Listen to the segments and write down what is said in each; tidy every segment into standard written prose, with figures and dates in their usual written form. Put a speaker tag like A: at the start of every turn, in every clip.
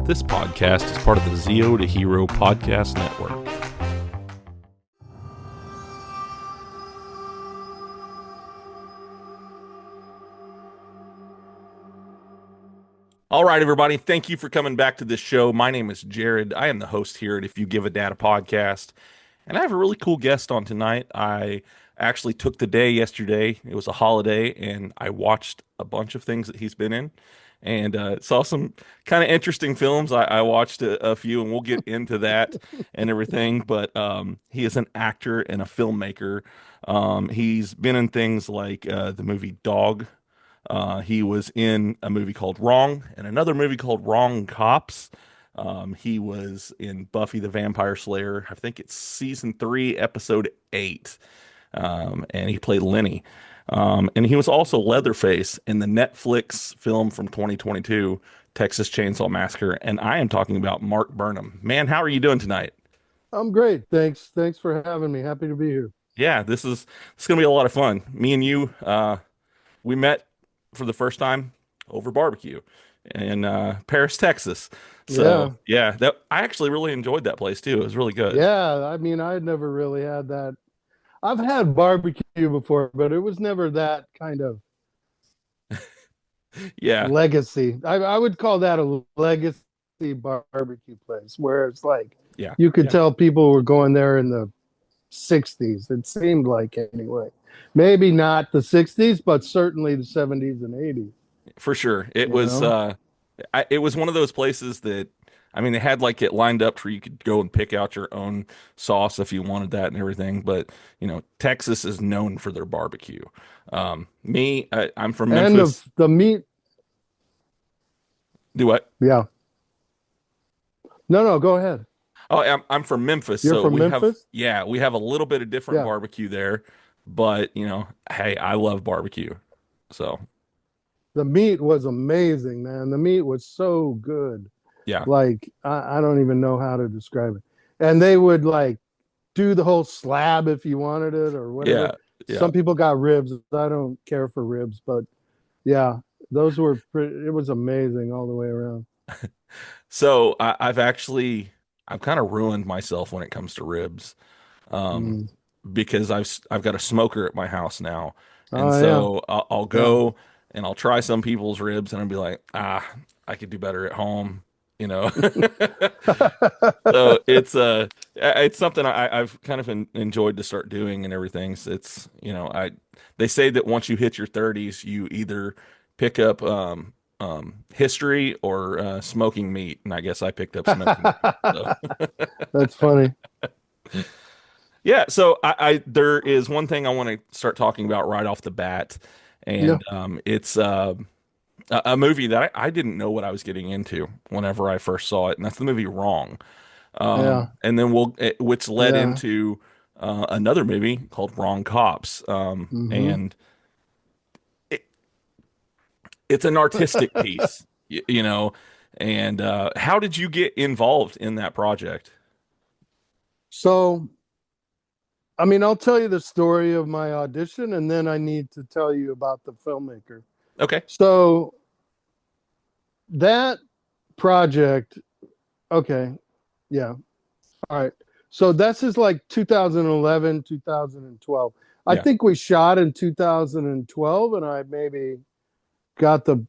A: This podcast is part of the Zeo to Hero podcast network. All right, everybody. Thank you for coming back to this show. My name is Jared. I am the host here at If You Give a Dad a Podcast. And I have a really cool guest on tonight. I actually took the day yesterday. It was a holiday, and I watched a bunch of things that he's been in and saw some kind of interesting films. I watched a few, and we'll get into that and everything. But he is an actor and a filmmaker. He's been in things like the movie Dog. He was in a movie called Wrong and another movie called Wrong Cops. He was in Buffy the Vampire Slayer. I think it's season 3, episode 8. And he played Lenny. And he was also Leatherface in the Netflix film from 2022, Texas Chainsaw Massacre. And I am talking about Mark Burnham. Man, how are you doing tonight?
B: I'm great. Thanks for having me. Happy to be here.
A: Yeah, this is going to be a lot of fun. Me and you, we met for the first time over barbecue in Paris, Texas. So yeah, that I actually really enjoyed that place too. It was really good.
B: Yeah, I mean, I had never really had that. I've had barbecue before, but it was never that kind of
A: Yeah,
B: legacy. I would call that a legacy barbecue place where it's like
A: yeah,
B: you could
A: yeah,
B: tell people were going there in the 60s. It seemed like anyway. Maybe not the 60s, but certainly the 70s and 80s,
A: for sure. It
B: you
A: was
B: know?
A: it was one of those places that I mean they had like it lined up where you could go and pick out your own sauce if you wanted that and everything. But you know, Texas is known for their barbecue. I'm from
B: And
A: Memphis.
B: the meat,
A: Do what?
B: yeah. No, go ahead.
A: Oh, I'm from Memphis,
B: You're
A: so
B: from Memphis?
A: we have a little bit of different
B: Yeah.
A: barbecue there, but you know, hey, I love barbecue. So,
B: The meat was amazing, man. The meat was so good.
A: yeah.
B: Like I don't even know how to describe it. And they would like do the whole slab if you wanted it or
A: Yeah.
B: whatever.
A: Yeah.
B: Some people got ribs. I don't care for ribs, but yeah, those were pretty, it was amazing all the way around.
A: So, I've kind of ruined myself when it comes to ribs. Um
B: Mm.
A: because I've got a smoker at my house now. And
B: Oh yeah,
A: so I'll
B: yeah.
A: go and I'll try some people's ribs and I'll be like, I could do better at home, you know. So it's something I've kind of enjoyed to start doing and everything. So it's, you know, they say that once you hit your 30s, you either pick up history or smoking meat, and I guess I picked up smoking meat. So.
B: That's funny.
A: Yeah, so there is one thing I want to start talking about right off the bat,
B: Yeah,
A: and it's a movie that I didn't know what I was getting into whenever I first saw it, and that's the movie Wrong.
B: yeah,
A: And then which led
B: yeah.
A: into another movie called Wrong Cops,
B: Hmm.
A: and it, it's an artistic piece, you know. And how did you get involved in that project?
B: So, I mean, I'll tell you the story of my audition, and then I need to tell you about the filmmaker.
A: Okay,
B: So that project, okay, yeah. All right. So this is like 2011, 2012. I
A: yeah,
B: think we shot in 2012 and I maybe got the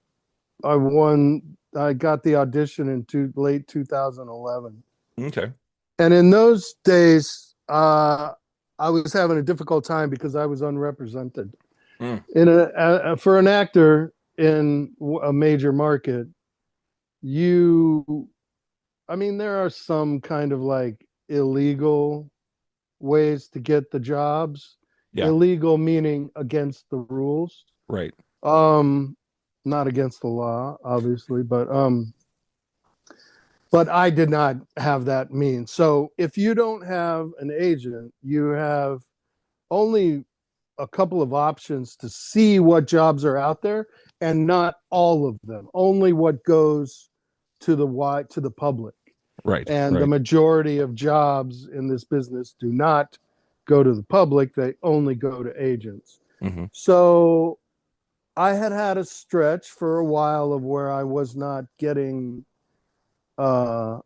B: I got the audition in late 2011.
A: okay,
B: And in those days I was having a difficult time because I was unrepresented.
A: mm,
B: In for an actor in a major market, you I mean, there are some kind of like illegal ways to get the jobs.
A: yeah,
B: Illegal meaning against the rules.
A: right,
B: Um, Not against the law, obviously, but I did not have that means. So if you don't have an agent, you have only a couple of options to see what jobs are out there, and not all of them. Only what goes to the public.
A: right,
B: And the
A: right.
B: majority of jobs in this business do not go to the public, they only go to agents.
A: Hmm.
B: So I had a stretch for a while of where I was not getting uh,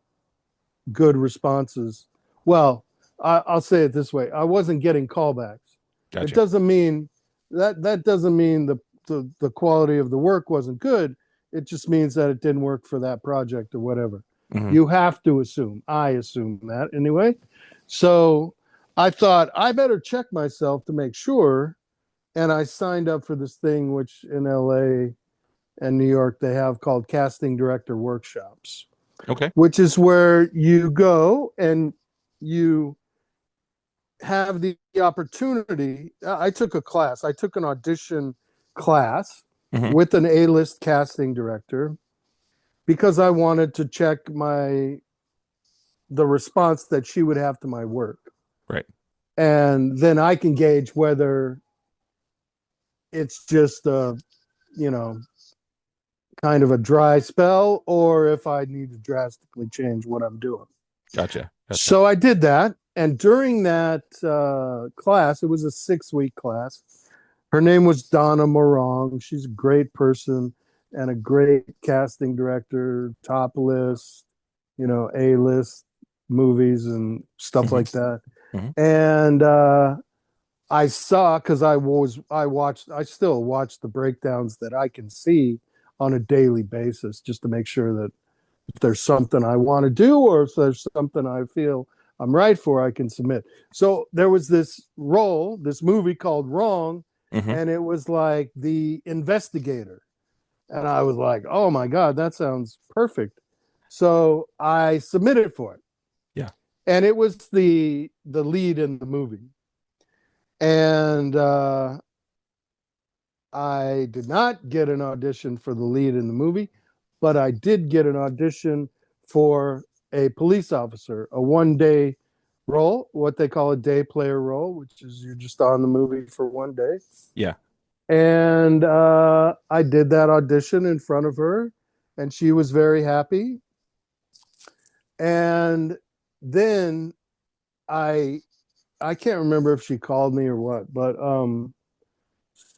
B: good responses. Well, I'll say it this way: I wasn't getting callbacks. It
A: Gotcha.
B: doesn't mean that doesn't mean the quality of the work wasn't good. It just means that it didn't work for that project or whatever.
A: Hmm.
B: You have to assume. I assume that anyway. So I thought I better check myself to make sure. And I signed up for this thing, which in LA and New York they have called casting director workshops,
A: Okay.
B: which is where you go and you have the opportunity. I took a class, I took an audition class
A: Hmm.
B: with an A-list casting director because I wanted to check the response that she would have to my work.
A: Right.
B: And then I can gauge whether it's just a, you know, kind of a dry spell or if I need to drastically change what I'm doing.
A: Gotcha. Gotcha.
B: So I did that. And during that class, it was a 6-week class. Her name was Donna Morong. She's a great person and a great casting director, top list, A-list movies and stuff
A: Hmm.
B: like that.
A: Hmm.
B: And I saw, because I still watch the breakdowns that I can see on a daily basis just to make sure that if there's something I want to do or if there's something I feel I'm right for, I can submit. So there was this movie called Wrong,
A: Hmm.
B: and it was like the investigator. And I was like, oh my God, that sounds perfect. So I submitted for it.
A: Yeah.
B: And it was the lead in the movie. And I did not get an audition for the lead in the movie, but I did get an audition for a police officer, a 1 day role, what they call a day player role, which is you're just on the movie for 1 day.
A: Yeah.
B: And I did that audition in front of her, and she was very happy. And then I I can't remember if she called me or what, but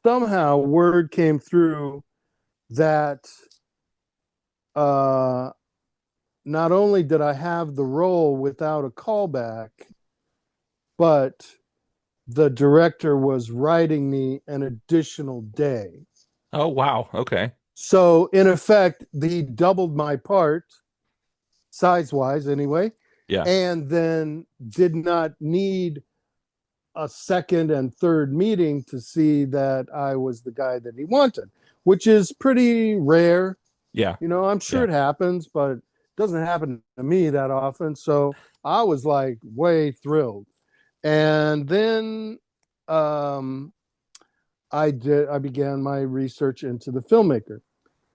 B: somehow word came through that uh, not only did I have the role without a callback, but the director was writing me an additional day.
A: Oh, wow. Okay.
B: So, in effect, he doubled my part, size wise anyway,
A: Yeah.
B: and then did not need a second and third meeting to see that I was the guy that he wanted, which is pretty rare.
A: Yeah.
B: I'm sure
A: Yeah.
B: it happens, but it doesn't happen to me that often. So I was like way thrilled. And then um, I began my research into the filmmaker.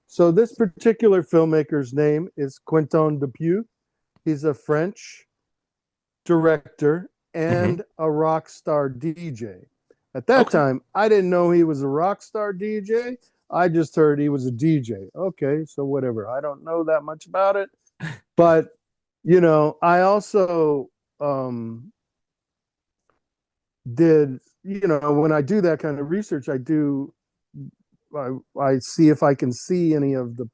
B: So this particular filmmaker's name is Quentin Dupieux. He's a French director
A: Hmm.
B: and a rock star DJ. At that
A: Okay.
B: time, I didn't know he was a rock star DJ. I just heard he was a DJ. Okay, so whatever. I don't know that much about it, but I also did. When I do that kind of research, I see if I can see any of the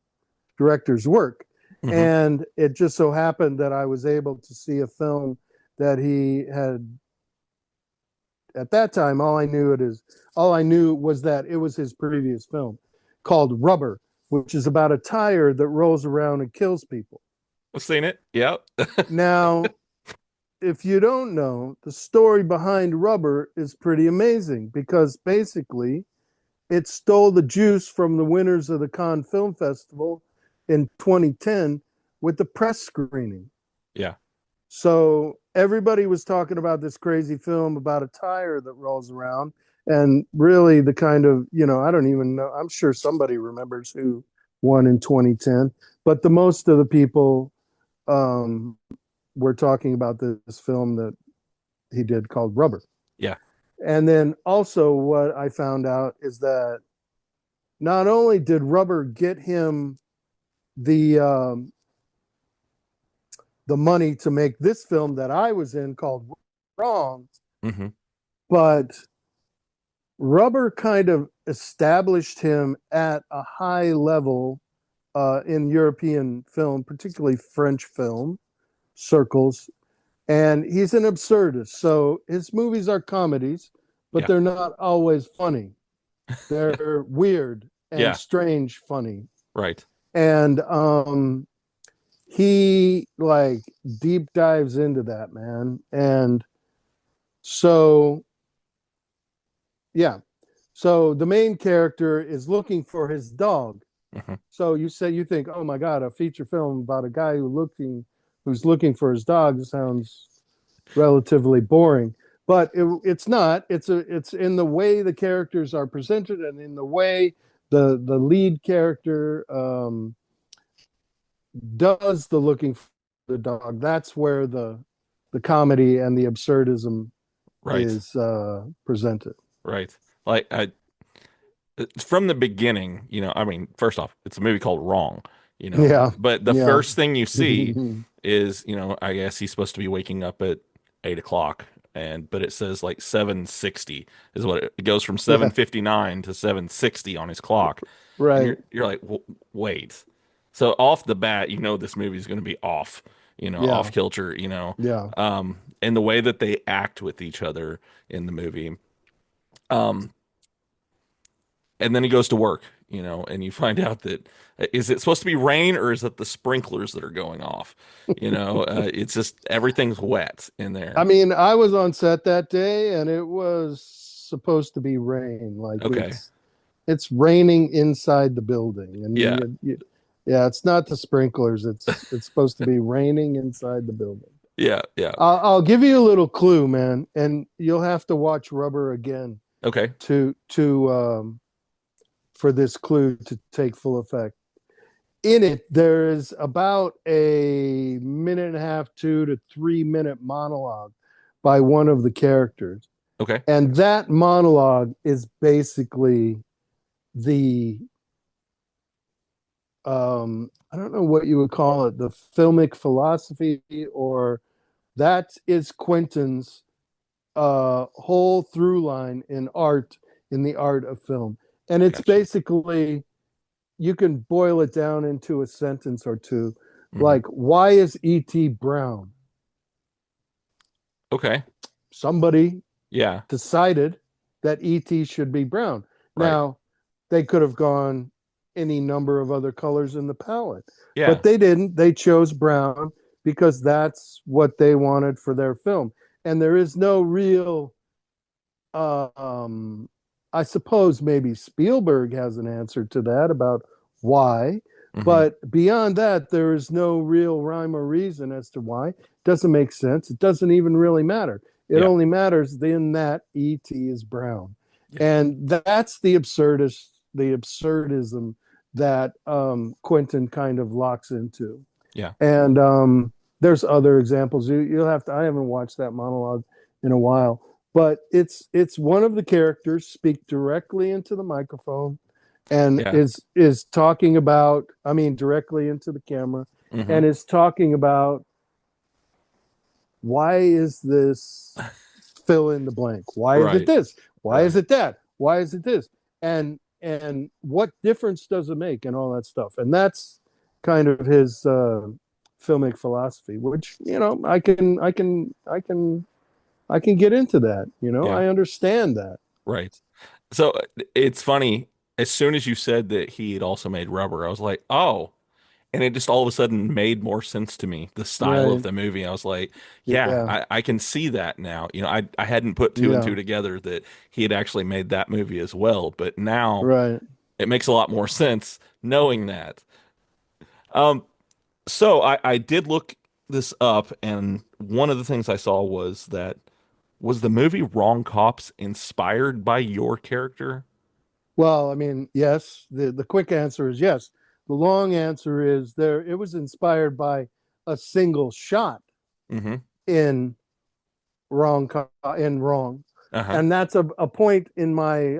B: director's work,
A: Hmm.
B: and it just so happened that I was able to see a film that he had. At that time, all I knew was that it was his previous film called Rubber, which is about a tire that rolls around and kills people.
A: I've seen it. Yeah.
B: Now, if you don't know, the story behind Rubber is pretty amazing because basically it stole the juice from the winners of the Cannes Film Festival in 2010 with the press screening.
A: Yeah.
B: So everybody was talking about this crazy film about a tire that rolls around. And really, the kind of, I don't even know, I'm sure somebody remembers who won in 2010, but the most of the people um, were talking about this film that he did called Rubber.
A: Yeah.
B: And then also, what I found out is that not only did Rubber get him the the money to make this film that I was in called Wrong,
A: Hmm.
B: but Rubber kind of established him at a high level in European film, particularly French film circles, and he's an absurdist. So his movies are comedies, but
A: Yeah.
B: they're not always funny. They're weird and
A: Yeah.
B: strange funny.
A: Right.
B: And he like deep dives into that, man. And so yeah. So the main character is looking for his dog.
A: Hmm.
B: So you think, oh my God, a feature film about a guy who's looking for his dog sounds relatively boring. But it's not. It's in the way the characters are presented and in the way the lead character does the looking for the dog. That's where the comedy and the absurdism
A: Right.
B: is presented.
A: Right. Like from the beginning, I mean, first off, it's a movie called Wrong,
B: Yeah,
A: but the
B: yeah,
A: first thing you see is, I guess he's supposed to be waking up at 8 o'clock, but it says like 7:60 is what it goes from
B: yeah.
A: 7:59 to 7:60 on his clock, and
B: Right.
A: you're like, wait. So off the bat, this movie is going to be off, off
B: Yeah,
A: kilter,
B: yeah.
A: and the way that they act with each other in the movie. Um, and then he goes to work, and you find out that is it supposed to be rain or is it the sprinklers that are going off? It's just everything's wet in
B: I
A: there.
B: mean, I was on set that day, and it was supposed to be rain. Like
A: Okay.
B: it's raining inside the building, and
A: Yeah.
B: yeah, it's not the sprinklers. It's supposed to be raining inside the building.
A: Yeah. Yeah.
B: I'll give you a little clue, man, and you'll have to watch Rubber again
A: Okay.
B: to for this clue to take full effect. In it, there is about a minute and a half, 2 to 3 minute monologue by one of the characters.
A: Okay.
B: And that monologue is basically the, I don't know what you would call it, the filmic philosophy, or that is Quentin's whole through line in art, in the art of film. And it's
A: Gotcha.
B: basically, you can boil it down into a sentence or two.
A: Hmm.
B: Like, why is E.T. brown?
A: Okay.
B: Somebody
A: Yeah.
B: decided that E.T. should be brown.
A: Right.
B: Now, they could have gone any number of other colors in the palette,
A: Yeah.
B: but they didn't. They chose brown because that's what they wanted for their film. And there is no real, I suppose maybe Spielberg has an answer to that about why.
A: Hmm.
B: But beyond that, there is no real rhyme or reason as to why. It doesn't make sense. It doesn't even really matter. It
A: Yeah.
B: only matters in that E.T. is brown.
A: Yeah.
B: And that's the absurdism that Quentin kind of locks into.
A: Yeah.
B: And there's other examples. You'll have to. I haven't watched that monologue in a while, but it's one of the characters speak directly into the microphone and
A: Yeah.
B: is talking about. I mean, directly into the camera,
A: Hmm.
B: and is talking about why is this fill in the blank? Why is it
A: Right.
B: this? Why is
A: Right.
B: it that? Why is it this? And what difference does it make and all that stuff? And that's kind of his filmic philosophy, which I can get into that.
A: Yeah.
B: I understand that.
A: Right. So it's funny. As soon as you said that he had also made Rubber, I was like, oh. And it just all of a sudden made more sense to me, the style of
B: Right.
A: the movie. I was like, yeah,
B: Yeah.
A: I can see that now. I hadn't put two and
B: Yeah.
A: two together that he had actually made that movie as well, but now
B: Right.
A: it makes a lot more sense knowing that. Um, so I did look this up, and one of the things I saw was the movie Wrong Cops inspired by your character?
B: Well, I mean, yes. The quick answer is yes. The long answer is there. It was inspired by a single shot
A: Mm-hmm.
B: in wrong,
A: Uh-huh.
B: and that's a point in my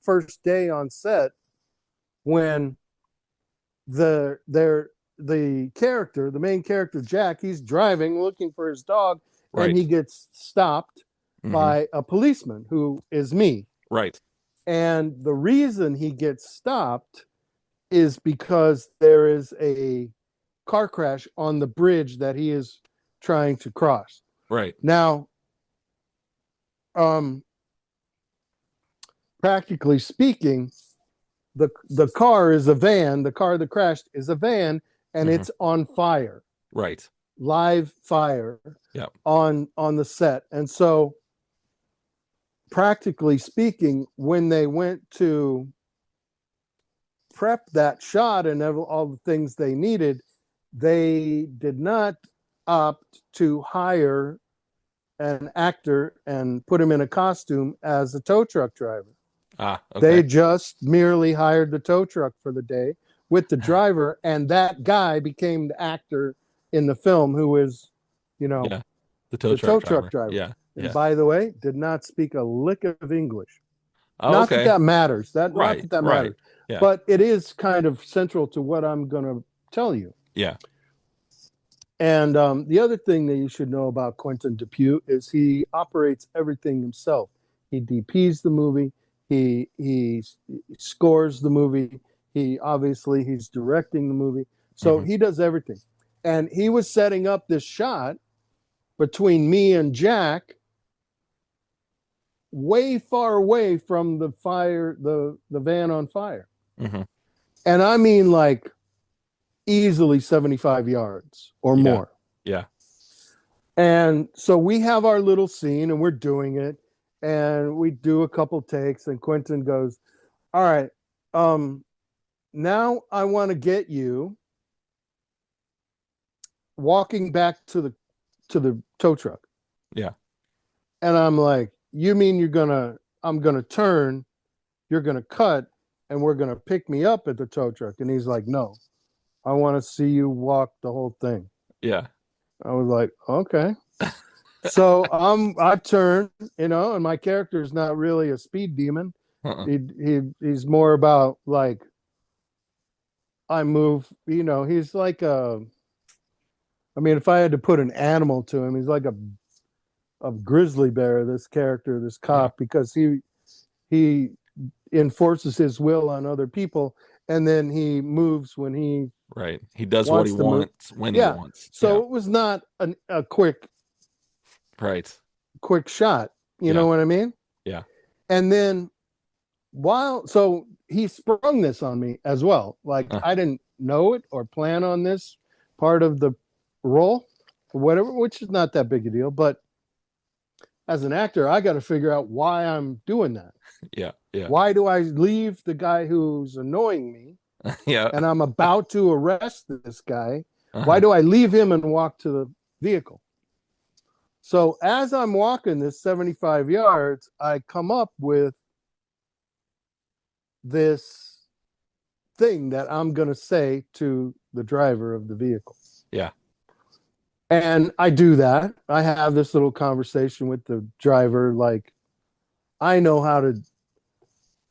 B: first day on set when the main character Jack, he's driving looking for his dog, and he
A: Right.
B: gets stopped
A: Mm-hmm.
B: by a policeman who is me.
A: Right.
B: And the reason he gets stopped is because there is a car crash on the bridge that he is trying to cross.
A: Right.
B: Now, practically speaking, the car is a van. The car that crashed is a van, and
A: Mm-hmm.
B: it's on fire,
A: Right.
B: live fire
A: Yeah.
B: on the set. And so, practically speaking, when they went to prep that shot and all the things they needed, they did not opt to hire an actor and put him in a costume as a tow truck driver.
A: Ah, okay.
B: They just merely hired the tow truck for the day with the driver, and that guy became the actor in the film who is,
A: Yeah. The tow
B: the
A: truck
B: tow truck
A: driver.
B: driver.
A: Yeah.
B: And
A: Yeah.
B: by the way, did not speak a lick of English.
A: Oh,
B: Not that
A: okay.
B: that matters. Not
A: Right.
B: that that
A: Right.
B: matters.
A: Yeah.
B: But it is kind of central to what I'm going to tell you.
A: Yeah.
B: And the other thing that you should know about Quentin Dupieux is he operates everything himself. He DPs the movie. He scores the movie. He's directing the movie. So
A: Mm-hmm.
B: he does everything. And he was setting up this shot between me and Jack way far away from the fire, the van on fire.
A: Mm-hmm.
B: And I mean like easily 75 yards or
A: Yeah.
B: more.
A: Yeah.
B: And so we have our little scene and we're doing it, and we do a couple takes, and Quentin goes, all right, now I want to get you walking back to the tow truck.
A: Yeah.
B: And I'm like, you mean I'm gonna turn, you're gonna cut, and we're gonna pick me up at the tow truck? And he's like, no, I want to see you walk the whole thing.
A: Yeah.
B: I was like, okay. So I turn, and my character is not really a speed demon.
A: Uh-uh.
B: He's more about like I move, he's like if I had to put an animal to him, he's like a grizzly bear, this character, this
A: Yeah.
B: cop, because he enforces his will on other people, and then he moves when he
A: Right. He does what he
B: wants to move.
A: wants when he
B: Yeah.
A: wants.
B: So
A: Yeah.
B: it was not a quick
A: Right.
B: shot. You
A: Yeah.
B: know what I mean?
A: Yeah.
B: And then so he sprung this on me as well. Like I didn't know it or plan on this part of the role or whatever, which is not that big a deal. But as an actor, I got to figure out why I'm doing that.
A: Yeah. Yeah.
B: Why do I leave the guy who's annoying me
A: Yeah.
B: and I'm about to arrest this guy?
A: Uh-huh.
B: Why do I leave him and walk to the vehicle? So as I'm walking this 75 yards, I come up with this thing that I'm going to say to the driver of the vehicle.
A: Yeah.
B: And I do that. I have this little conversation with the driver. Like, I know how to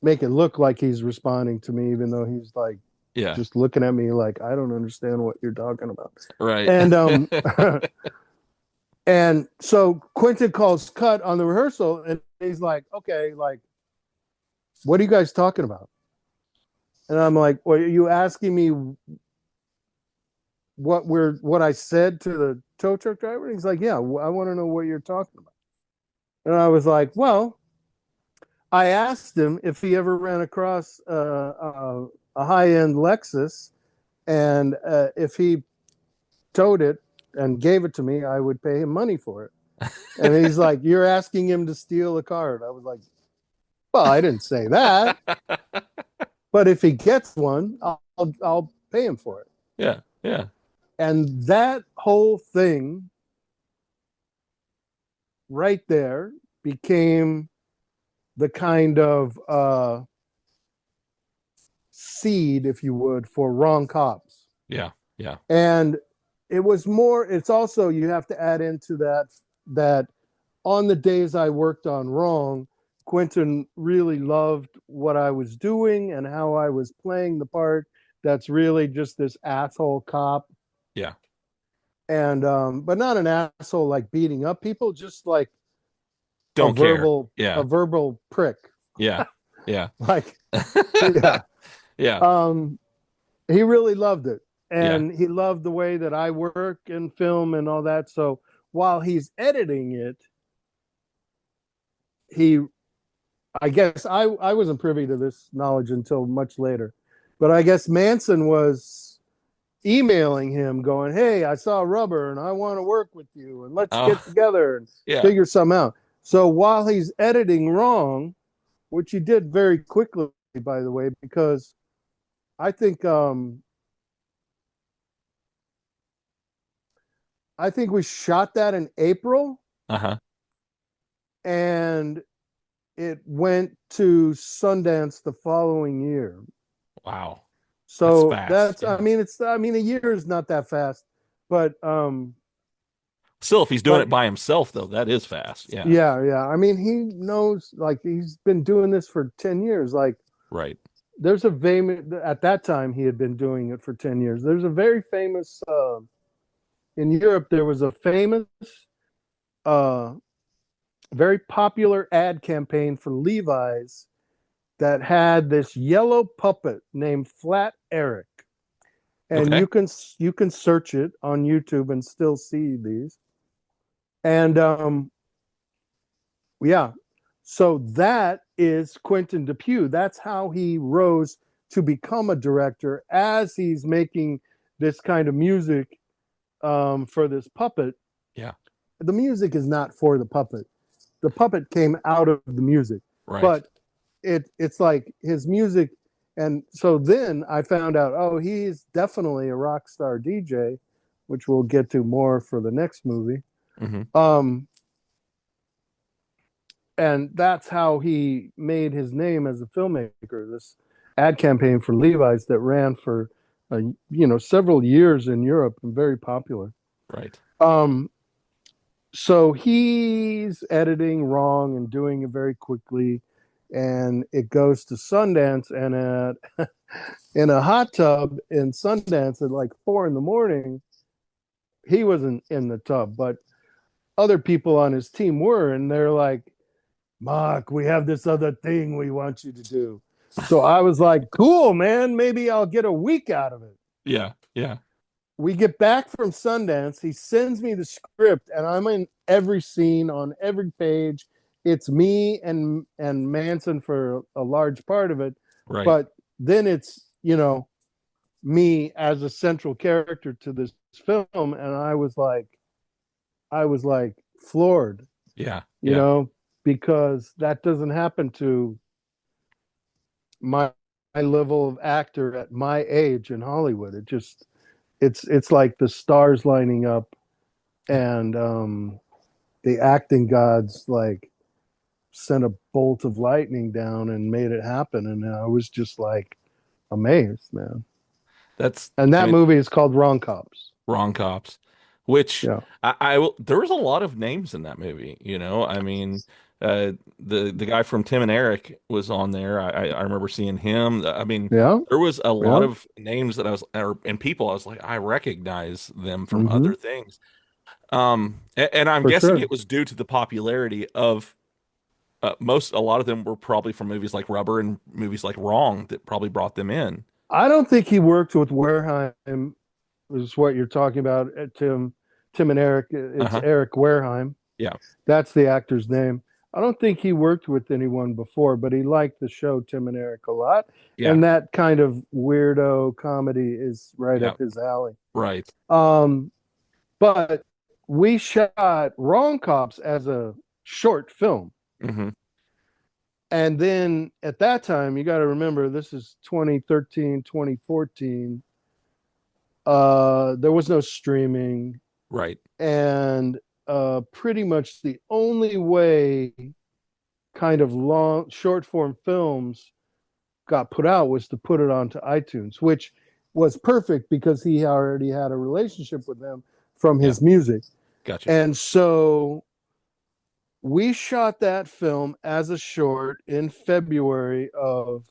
B: make it look like he's responding to me, even though he's like,
A: Yeah.
B: just looking at me like, I don't understand what you're talking about.
A: Right.
B: And, and so Quentin calls cut on the rehearsal, and he's like, okay, like, what are you guys talking about? And I'm like, well, are you asking me what I said to the tow truck driver? And he's like, yeah, I want to know what you're talking about. And I was like, well, I asked him if he ever ran across a high-end Lexus, and if he towed it and gave it to me, I would pay him money for it. And he's like, you're asking him to steal a car. And I was like, well, I didn't say that. But if he gets one, I'll pay him for it.
A: Yeah. Yeah.
B: And that whole thing right there became the kind of seed, if you would, for wrong cops.
A: Yeah. Yeah.
B: And it's also, you have to add into that on the days I worked on Wrong, Quentin really loved what I was doing and how I was playing the part. That's really just this asshole cop.
A: Yeah.
B: And but not an asshole like beating up people, just like
A: Don't care. Yeah.
B: a verbal prick.
A: Yeah. Yeah.
B: Like, yeah.
A: Yeah.
B: He really loved it.
A: Yeah.
B: And he loved the way that I work and film and all that. So while he's editing it, he, I guess I wasn't privy to this knowledge until much later, but I guess Manson was emailing him going, "Hey, I saw Rubber and I want to work with you and let's
A: Oh,
B: get together and
A: yeah.
B: figure something out." So while he's editing Wrong, which he did very quickly, by the way, because I think I think we shot that in April
A: Uh-huh.
B: and it went to Sundance the following year.
A: Wow. That's
B: So
A: fast.
B: that's,
A: Yeah.
B: I mean a year is not that fast, but
A: Still, if he's doing
B: but
A: it by himself, though, that is fast. Yeah.
B: yeah, yeah. I mean he knows, like he's been doing this for 10 years. Like
A: Right.
B: there's a famous, at that time he had been doing it for 10 years. There's a very famous in Europe there was a famous uh very popular ad campaign for Levi's that had this yellow puppet named Flat Eric, and
A: Okay.
B: you can search it on YouTube and still see these. And yeah, so that is Quentin Dupieux. That's how he rose to become a director as he's making this kind of music for this puppet.
A: Yeah.
B: The music is not for the puppet. The puppet came out of the music,
A: Right.
B: but it's like his music. And so then I found out, oh, he's definitely a rock star DJ, which we'll get to more for the next movie.
A: Hmm.
B: And that's how he made his name as a filmmaker. This ad campaign for Levi's that ran for several years in Europe and very popular.
A: Right.
B: Um, so he's editing Wrong and doing it very quickly, and it goes to Sundance, and at in a hot tub in Sundance at like 4 a.m. He wasn't in the tub, but other people on his team were, and they're like, "Mark, we have this other thing we want you to do." So I was like, "Cool, man. Maybe I'll get a week out of it."
A: Yeah. Yeah.
B: We get back from Sundance. He sends me the script, and I'm in every scene on every page. It's me and Manson for a large part of it,
A: Right.
B: but then it's me as a central character to this film, and I was like floored,
A: Yeah.
B: you
A: Yeah.
B: know, because that doesn't happen to my level of actor at my age in Hollywood. It's like the stars lining up, and the acting gods like sent a bolt of lightning down and made it happen, and I was just like amazed, man.
A: That's,
B: And
A: I
B: that
A: mean,
B: movie is called Wrong Cops.
A: wrong cops, which
B: Yeah.
A: I will, there was a lot of names in that movie, you know. I mean, the guy from Tim and Eric was on there. I remember seeing him. I mean,
B: Yeah.
A: there was a lot
B: Yeah.
A: of names that I was, and people I was like, I recognize them from
B: Mm-hmm.
A: other things. And I'm
B: For
A: guessing
B: sure.
A: it was due to the popularity of a lot of them were probably from movies like Rubber and movies like Wrong that probably brought them in.
B: I don't think he worked with Wareheim, is what you're talking about. Tim and Eric. It's
A: Uh-huh.
B: Eric Wareheim.
A: Yeah.
B: That's the actor's name. I don't think he worked with anyone before, but he liked the show Tim and Eric a lot.
A: Yeah.
B: And that kind of weirdo comedy is right
A: Yeah.
B: up his alley.
A: Right.
B: Um, but we shot Wrong Cops as a short film.
A: Hmm.
B: And then at that time, you got to remember, this is 2013, 2014. There was no streaming.
A: Right.
B: And pretty much the only way kind of long, short form films got put out was to put it onto iTunes, which was perfect because he already had a relationship with them from
A: Yeah.
B: his music.
A: Gotcha.
B: And so we shot that film as a short in February of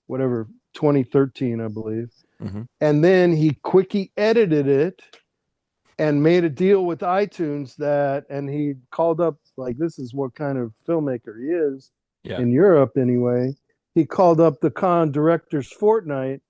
B: whatever 2013, I believe.
A: Hmm.
B: And then he quickie edited it and made a deal with iTunes and he called up, like, this is what kind of filmmaker he is
A: Yeah.
B: in Europe anyway. He called up the Cannes Directors Fortnight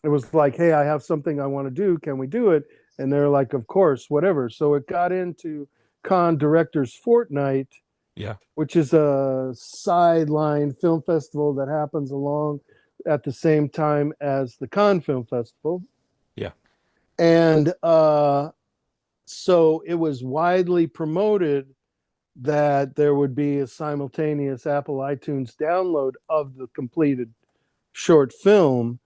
B: it was like, hey, I have something I want to do. Can we do it? And they're like, of course, whatever. So it got into Con Directors Fortnight,
A: Yeah.
B: which is a sideline film festival that happens along at the same time as the Cannes Film Festival.
A: Yeah.
B: And so it was widely promoted that there would be a simultaneous Apple iTunes download of the completed short film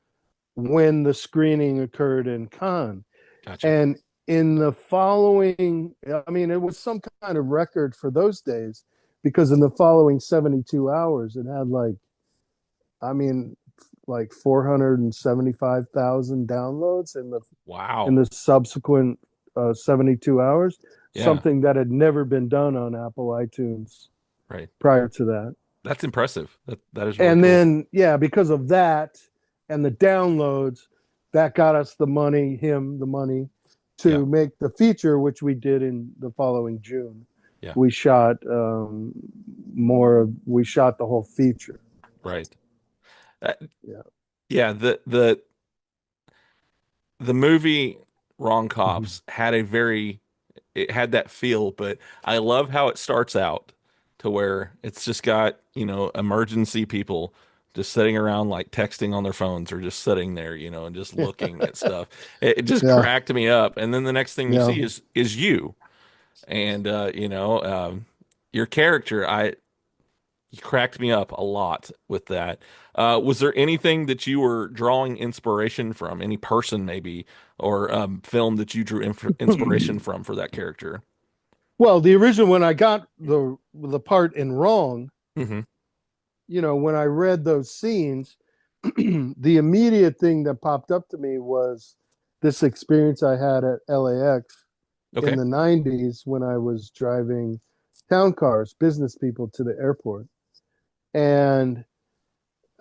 B: when the screening occurred in Cannes.
A: Gotcha.
B: And in the following, I mean, it was some kind of record for those days because in the following 72 hours, it had like, I mean, like 475,000 downloads in
A: Wow.
B: the subsequent 72 hours,
A: Yeah.
B: something that had never been done on Apple iTunes
A: Right.
B: prior to that.
A: That's impressive. That is really
B: And
A: cool.
B: then, yeah, because of that and the downloads, that got us the money, him the money
A: Yeah.
B: to make the feature, which we did in the following June.
A: Yeah.
B: We shot we shot the whole feature.
A: Right. Uh,
B: Yeah.
A: yeah. The movie Wrong
B: Mhm.
A: Cops had it had that feel, but I love how it starts out to where it's just got, emergency people just sitting around like texting on their phones or just sitting there, and just looking at stuff. It just
B: Yeah.
A: cracked me up. And then the next thing you
B: Yeah.
A: see is you. And your character, you cracked me up a lot with that. Was there anything that you were drawing inspiration from, any person maybe, or film that you drew inspiration from for that character?
B: Well, the original when I got the part in Wrong,
A: Hmm.
B: when I read those scenes, the immediate thing that popped up to me was this experience I had at LAX in
A: Okay.
B: the 90s when I was driving town cars, business people to the airport. And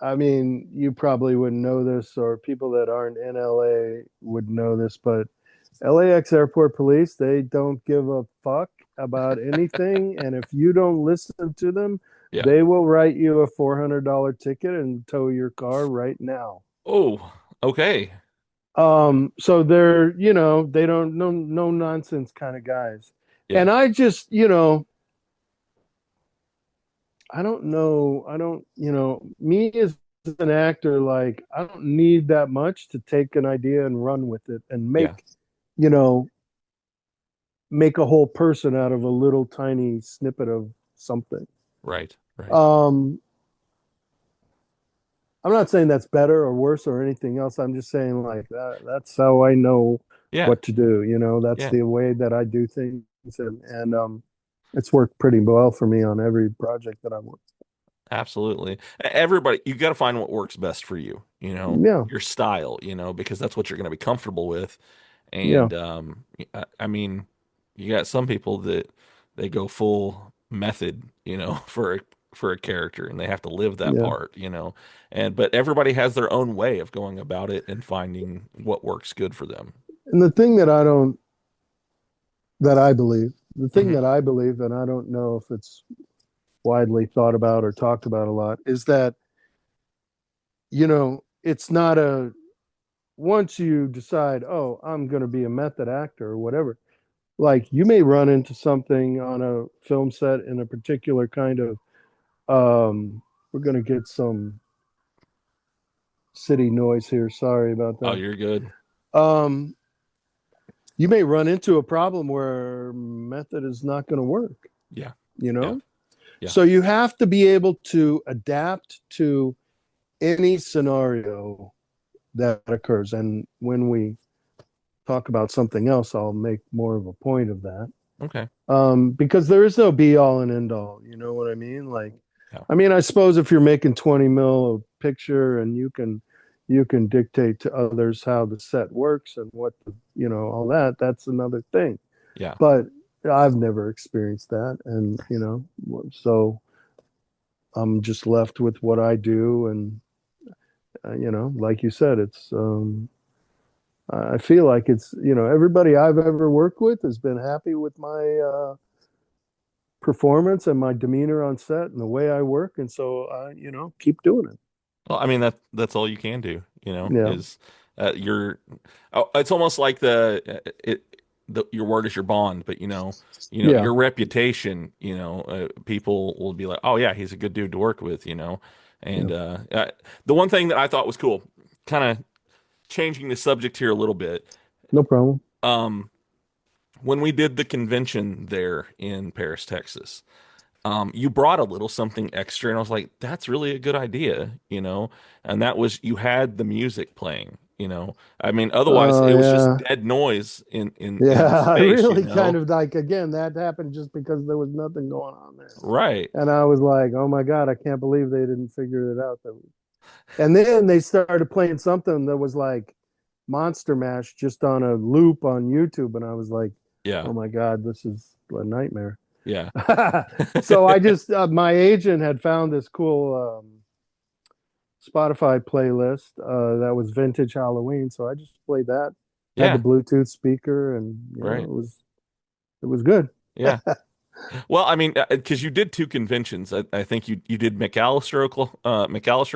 B: I mean, you probably wouldn't know this, or people that aren't in LA would know this, but LAX airport police, they don't give a fuck about anything. And if you don't listen to them,
A: Yeah.
B: they will write you a $400 ticket and tow your car right now.
A: Oh, okay.
B: So they're, they don't no nonsense kind of guys.
A: Yeah.
B: And I just, I don't know, me as an actor, like I don't need that much to take an idea and run with it and
A: Yeah.
B: you know, make a whole person out of a little tiny snippet of something.
A: Right. Right.
B: Um, I'm not saying that's better or worse or anything else. I'm just saying like that's how I know
A: Yeah.
B: what to do. That's
A: Yeah.
B: the way that I do things, and it's worked pretty well for me on every project that I've worked.
A: Absolutely. Everybody, you got to find what works best for you,
B: Yeah,
A: your style, because that's what you're going to be comfortable with.
B: yeah,
A: And I mean, you got some people that they go full method, for a character and they have to live that
B: yeah.
A: part, And but everybody has their own way of going about it and finding what works good for them.
B: And the thing that I don't that I believe, the thing
A: Hmm.
B: that I believe, and I don't know if it's widely thought about or talked about a lot, is that it's not a once you decide, oh, I'm going to be a method actor or whatever, like you may run into something on a film set in a particular kind of, we're going to get some city noise here. Sorry about
A: Oh,
B: that.
A: you're good.
B: Um, you may run into a problem where method is not going to work,
A: Yeah.
B: you
A: Yeah.
B: know?
A: Yeah.
B: So you have to be able to adapt to any scenario that occurs. And when we talk about something else, I'll make more of a point of that.
A: Okay.
B: Because there is no be all and end all. You know what I mean? Like,
A: Yeah.
B: I mean, I suppose if you're making 20 mil a picture and you can dictate to others how the set works and all that, that's another thing.
A: Yeah.
B: But I've never experienced that. And, so I'm just left with what I do. And, like you said, I feel like everybody I've ever worked with has been happy with my performance and my demeanor on set and the way I work. And so, keep doing it.
A: Well, I mean that's all you can do,
B: Yeah.
A: You're, oh, it's almost like your word is your bond, but
B: Yeah.
A: your reputation, people will be like, oh yeah, he's a good dude to work with,
B: Yeah.
A: and the one thing that I thought was cool, kind of changing the subject here a little bit.
B: No problem.
A: Um, when we did the convention there in Paris, Texas, you brought a little something extra, and I was like, that's really a good idea, and that was you had the music playing, I mean, otherwise
B: Oh
A: it was just
B: yeah.
A: dead noise in the
B: Yeah. I
A: space,
B: really kind of like, again, that happened just because there was nothing going on there.
A: right.
B: And I was like, oh my God, I can't believe they didn't figure it out. And then they started playing something that was like Monster Mash just on a loop on YouTube. And I was like,
A: Yeah.
B: oh my God, this is a nightmare.
A: Yeah.
B: So I just, my agent had found this cool Spotify playlist that was vintage Halloween. So I just played that, had the
A: Yeah.
B: Bluetooth speaker, and
A: Right.
B: it was good.
A: Yeah. Well, I mean, because you did two conventions. I think you did McAllister,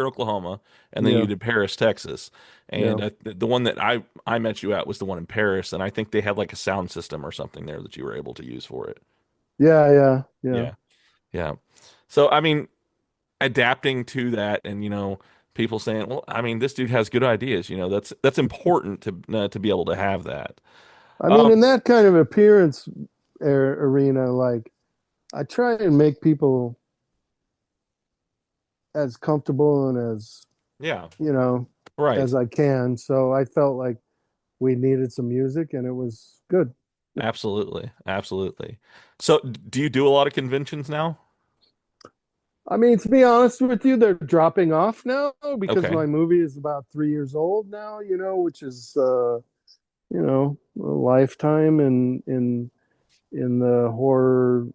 A: Oklahoma, and then you
B: Yeah,
A: did Paris, Texas. And
B: yeah,
A: the one that I met you at was the one in Paris, and I think they had like a sound system or something there that you were able to use for it.
B: yeah, yeah, yeah.
A: Yeah. Yeah. So, I mean, adapting to that and, people saying, well, I mean, this dude has good ideas, that's important to be able to have that.
B: I mean,
A: Um,
B: in that kind of appearance arena, like I try and make people as comfortable and as,
A: yeah,
B: you know,
A: right.
B: as I can. So I felt like we needed some music and it was good.
A: Absolutely. Absolutely. So, do you do a lot of conventions now?
B: I mean, to be honest with you, they're dropping off now because
A: Okay.
B: my movie is about 3 years old now, which is, a lifetime in the horror,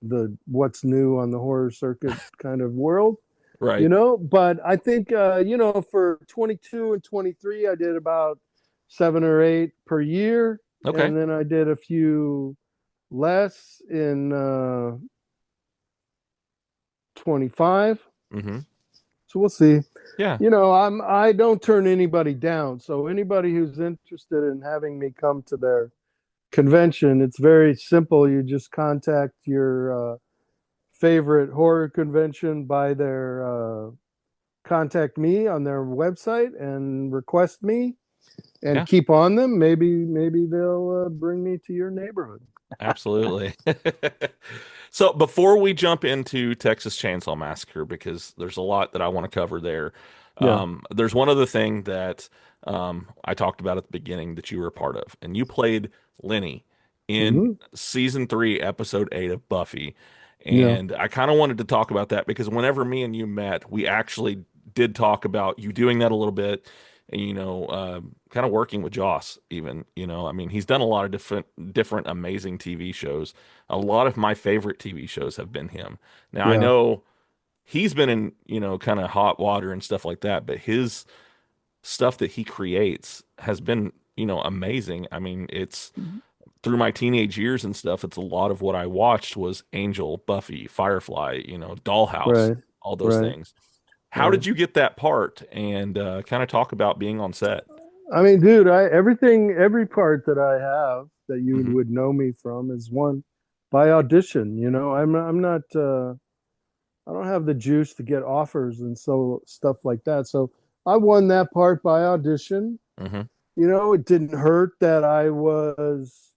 B: the what's new on the horror circuit kind of world.
A: Right.
B: But I think, for 22 and 23, I did about 7 or 8 per year.
A: Okay.
B: And then I did a few less in 25.
A: Hmm.
B: So we'll see.
A: Yeah.
B: I don't turn anybody down. So anybody who's interested in having me come to their convention, it's very simple. You just contact your favorite horror convention by their contact me on their website and request me and
A: Yeah.
B: keep on them. Maybe they'll bring me to your neighborhood.
A: Absolutely. So before we jump into Texas Chainsaw Massacre, because there's a lot that I want to cover there,
B: Yeah.
A: there's one other thing that I talked about at the beginning that you were a part of, and you played Lenny in
B: Hmm.
A: season 3, episode 8 of Buffy.
B: Yeah.
A: And I kind of wanted to talk about that because whenever me and you met, we actually did talk about you doing that a little bit and kind of working with Joss even, I mean, he's done a lot of different amazing TV shows. A lot of my favorite TV shows have been him. Now I
B: Yeah.
A: know he's been in, kind of hot water and stuff like that, but his stuff that he creates has been, amazing. I mean, it's through my teenage years and stuff, it's a lot of what I watched was Angel, Buffy, Firefly, Dollhouse,
B: Right.
A: all those
B: Right.
A: things. How
B: Right.
A: did you get that part? And kind of talk about being on set.
B: I mean, dude, every part that I have that you
A: Hmm.
B: would know me from is one by audition. I'm not. I don't have the juice to get offers and so stuff like that. So I won that part by audition.
A: Hmm.
B: It didn't hurt that I was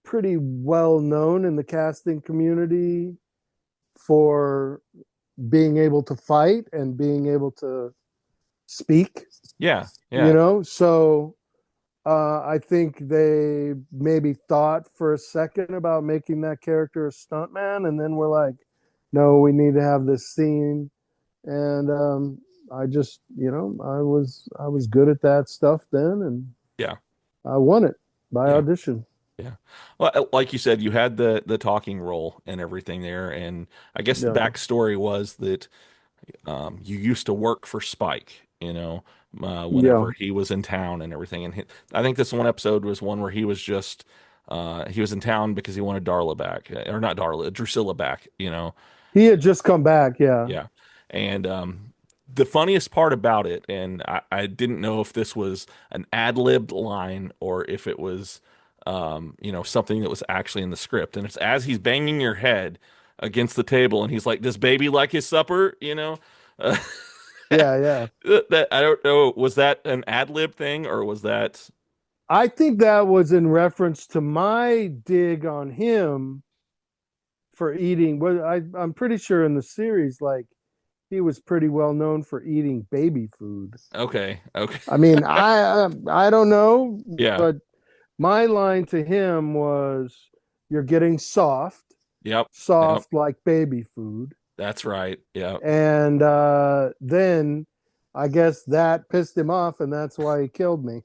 B: pretty well known in the casting community for being able to fight and being able to speak,
A: Yeah, yeah,
B: so I think they maybe thought for a second about making that character a stuntman, and then we're like, no, we need to have this scene. And I just, I was good at that stuff then, and
A: yeah,
B: I won it by
A: yeah,
B: audition.
A: yeah. Well, like you said, you had the talking role and everything there, and I guess the
B: Yeah,
A: backstory was that you used to work for Spike,
B: yeah.
A: whenever he was in town and everything. And I think this one episode was one where he was in town because he wanted Darla back, or not Darla, Drusilla back.
B: He had just come back. Yeah,
A: Yeah. And the funniest part about it, and I didn't know if this was an ad-libbed line or if it was, something that was actually in the script. And it's as he's banging your head against the table, and he's like, "Does baby like his supper?" Uh,
B: Yeah, yeah.
A: that I don't know. Was that an ad-lib thing or was that
B: I think that was in reference to my dig on him for eating. Well, I'm pretty sure in the series, like he was pretty well known for eating baby food.
A: okay? Okay,
B: I mean, I don't know,
A: yeah,
B: but my line to him was, "You're getting soft,
A: yep, yep.
B: soft like baby food."
A: That's right. Yep.
B: And then I guess that pissed him off, and that's why he killed me.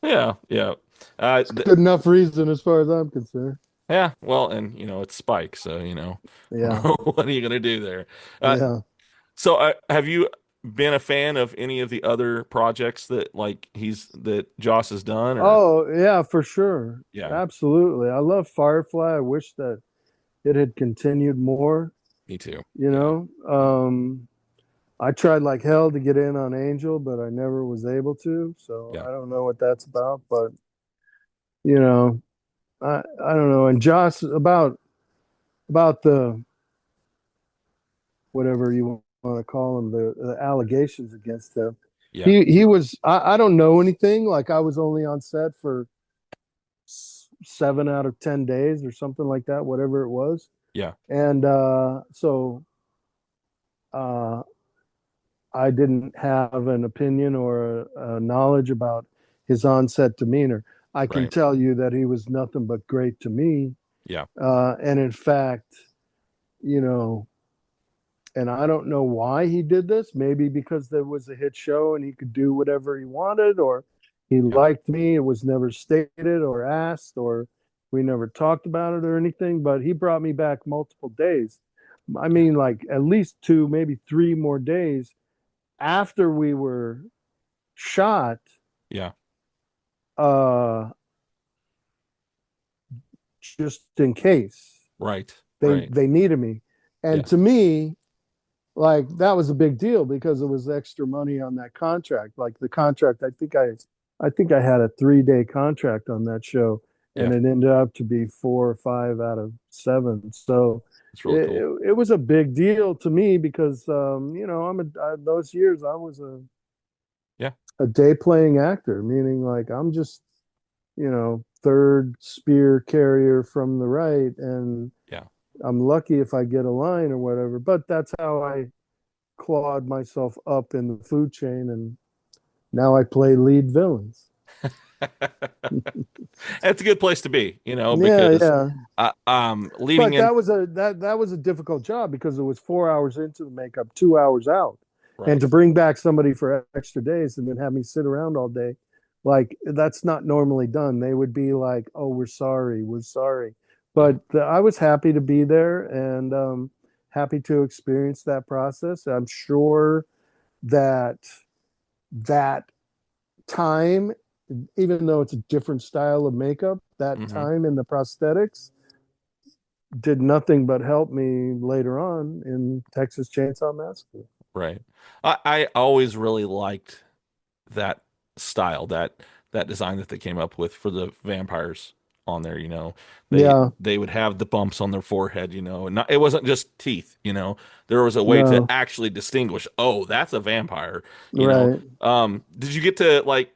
A: Yeah, yeah. Th
B: Good enough reason as far as I'm concerned.
A: Yeah, well, and it's Spike, so
B: Yeah,
A: what are you gonna do there? Uh,
B: yeah.
A: so have you been a fan of any of the other projects that that Joss has done, or
B: Oh, yeah, for sure.
A: yeah,
B: Absolutely. I love Firefly. I wish that it had continued more,
A: me too.
B: you
A: Yeah,
B: know.
A: yeah,
B: I tried like hell to get in on Angel, but I never was able to. So
A: yeah,
B: I don't know what that's about, but you know, I don't know. And Joss about the whatever you want to call them, the allegations against him.
A: yeah,
B: He was I don't know anything. Like I was only on set for 7 out of 10 days or something like that, whatever it was.
A: yeah,
B: And so uh, I didn't have an opinion or a knowledge about his onset demeanor. I can
A: right.
B: tell you that he was nothing but great to me.
A: Yeah,
B: And in fact, you know, and I don't know why he did this. Maybe because there was a hit show and he could do whatever he wanted, or he
A: yeah,
B: liked me. It was never stated or asked, or we never talked about it or anything. But he brought me back multiple days. I
A: yeah,
B: mean, like at least two, maybe three more days after we were shot,
A: yeah.
B: uh, just in case
A: Right,
B: they
A: right.
B: they needed me. And
A: Yeah,
B: to me, like that was a big deal because it was extra money on that contract. Like the contract, I think I had a 3 day contract on that show, and
A: yeah.
B: it ended up to be 4 or 5 out of 7. So
A: It's really
B: it,
A: cool.
B: it, it was a big deal to me because those years I was
A: Yeah,
B: a day playing actor, meaning like I'm just third spear carrier from the right, and
A: yeah.
B: I'm lucky if I get a line or whatever. But that's how I clawed myself up in the food chain, and now I play lead villains.
A: It's a good place to be,
B: Yeah,
A: because
B: yeah.
A: leading
B: But
A: in,
B: that was a difficult job because it was 4 hours into the makeup, 2 hours out, and
A: right.
B: to bring back somebody for extra days and then have me sit around all day, like that's not normally done. They would be like, "Oh, we're sorry,"
A: Yeah,
B: but I was happy to be there and happy to experience that process. I'm sure that that time, even though it's a different style of makeup, that
A: hmm,
B: time in the prosthetics did nothing but help me later on in Texas Chainsaw Massacre.
A: right. I always really liked that style, that design that they came up with for the vampires on there, They
B: Yeah,
A: they would have the bumps on their forehead, and it wasn't just teeth, There was a way to
B: no,
A: actually distinguish, oh, that's a vampire.
B: right.
A: Did you get to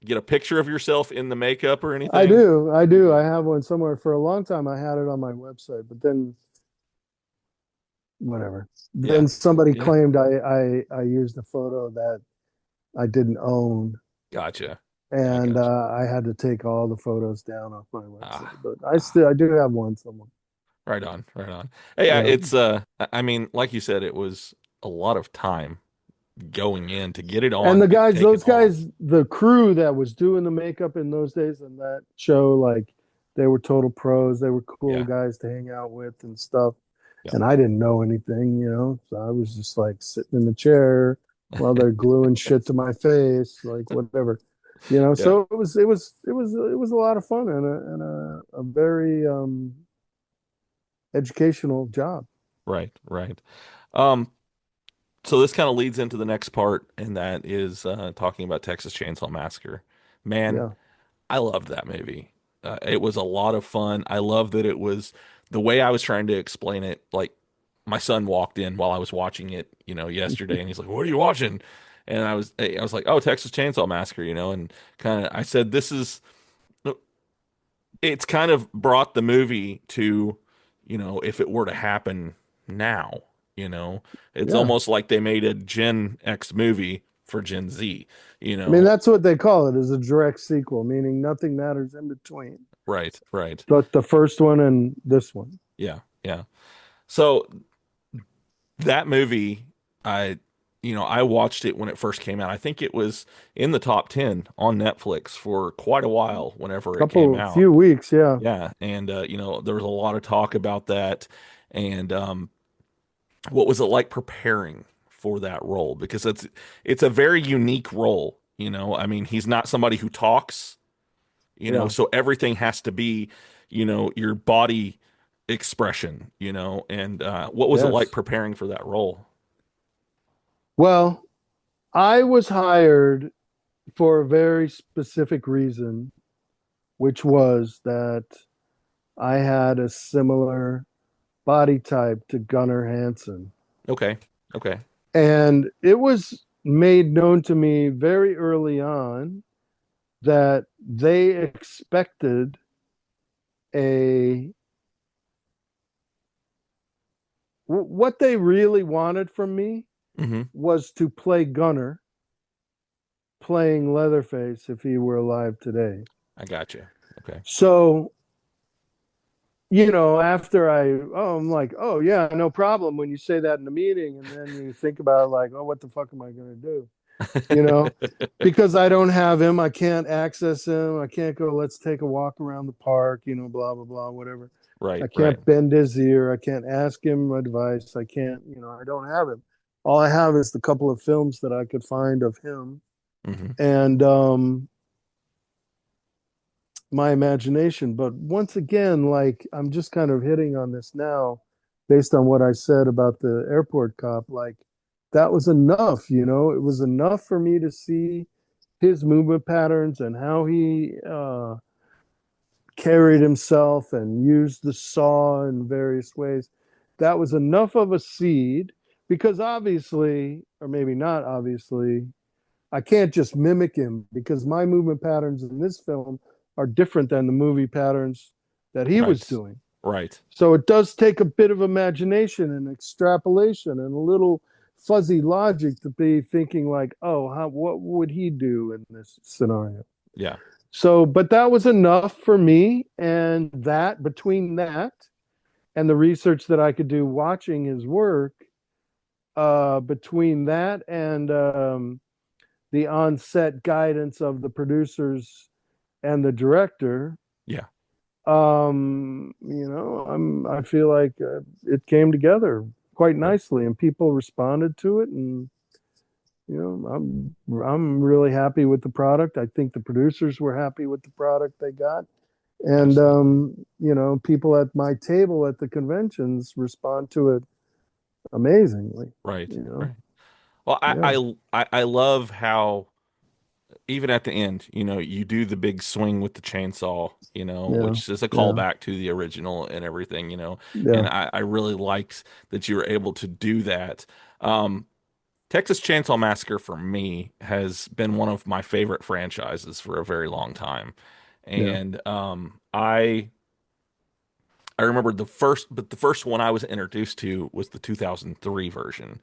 A: get a picture of yourself in the makeup or
B: I
A: anything?
B: do, I do. I have one somewhere. For a long time, I had it on my website, but then whatever.
A: Yeah.
B: Then somebody
A: Yeah.
B: claimed I used a photo that I didn't own,
A: Gotcha. I
B: and
A: gotcha.
B: I had to take all the photos down off my website.
A: Ah,
B: But
A: ah.
B: I do have one somewhere.
A: Right on, right on. Hey, yeah,
B: Yeah.
A: it's I mean, like you said, it was a lot of time going in to get it
B: And
A: on
B: the
A: and
B: guys,
A: take it
B: those
A: off.
B: guys, the crew that was doing the makeup in those days and that show, like they were total pros. They were cool
A: Yeah,
B: guys to hang out with and stuff.
A: yeah,
B: And I didn't know anything, so I was just like sitting in the chair while they're gluing shit to my face, like whatever,
A: yeah.
B: So it was a lot of fun and a very educational job.
A: Right, right. Um, So this kind of leads into the next part, and that is talking about Texas Chainsaw Massacre. Man,
B: Yeah.
A: I loved that movie. It was a lot of fun. I love that it was the way I was trying to explain it. Like my son walked in while I was watching it, yesterday, and he's like, "What are you watching?" And I was like, "Oh, Texas Chainsaw Massacre," and kind of I said, "This is." It's kind of brought the movie to, if it were to happen now, you know, it's
B: Yeah.
A: almost like they made a Gen X movie for Gen Z, you
B: I mean,
A: know.
B: that's what they call it, is a direct sequel, meaning nothing matters in between.
A: Right, right.
B: But the first one and this one.
A: Yeah, yeah. So that movie, I, I watched it when it first came out. I think it was in the top 10 on Netflix for quite a while whenever it came out.
B: Few weeks, yeah.
A: Yeah. And, there was a lot of talk about that. And, what was it like preparing for that role? Because it's a very unique role, I mean, he's not somebody who talks,
B: Yeah.
A: so everything has to be, your body expression, and what was it like
B: Yes.
A: preparing for that role?
B: Well, I was hired for a very specific reason, which was that I had a similar body type to Gunnar Hansen.
A: Okay. Okay.
B: And it was made known to me very early on that they expected a what they really wanted from me
A: Hmm.
B: was to play Gunnar playing Leatherface if he were alive today.
A: I got you. Okay.
B: So, after I'm like, oh, yeah, no problem when you say that in a meeting. And then you think about, like, oh, what the fuck am I going to do? You know, because I don't have him. I can't access him. I can't go, let's take a walk around the park, blah, blah, blah, whatever.
A: Right,
B: I
A: right.
B: can't bend his ear. I can't ask him advice. I can't, I don't have him. All I have is the couple of films that I could find of him
A: Hmm.
B: and my imagination. But once again, like I'm just kind of hitting on this now based on what I said about the airport cop. Like that was enough, it was enough for me to see his movement patterns and how he carried himself and used the saw in various ways. That was enough of a seed because obviously, or maybe not obviously, I can't just mimic him because my movement patterns in this film are different than the movie patterns that he was
A: Right.
B: doing.
A: Right.
B: So it does take a bit of imagination and extrapolation and a little fuzzy logic to be thinking like, oh, what would he do in this scenario?
A: Yeah.
B: So, but that was enough for me. And that between that and the research that I could do watching his work, between that and the on-set guidance of the producers and the director,
A: Yeah.
B: I feel like it came together quite
A: Right.
B: nicely, and people responded to it, and I'm really happy with the product. I think the producers were happy with the product they got, and
A: Absolutely.
B: people at my table at the conventions respond to it amazingly.
A: Right.
B: You know,
A: Right. Well,
B: yeah,
A: I love how even at the end, you do the big swing with the chainsaw,
B: yeah,
A: which is a
B: yeah,
A: callback to the original and everything, and
B: yeah,
A: I really liked that you were able to do that. Um, Texas Chainsaw Massacre for me has been one of my favorite franchises for a very long time.
B: yeah.
A: And I remember the first one I was introduced to was the 2003 version.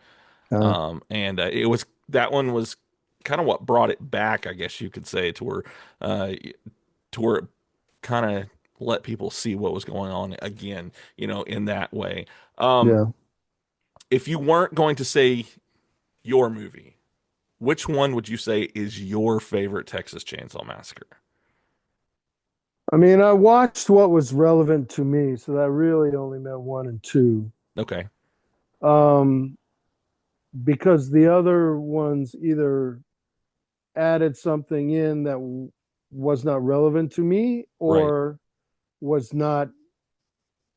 B: Uh,
A: And it was that one was kind of what brought it back, I guess you could say, uh, to where it kind of let people see what was going on again, in that way. Um,
B: yeah.
A: if you weren't going to say your movie, which one would you say is your favorite Texas Chainsaw Massacre?
B: I mean, I watched what was relevant to me, so that really only meant one and two.
A: Okay.
B: Um, because the other ones either added something in that was not relevant to me
A: Right.
B: or was not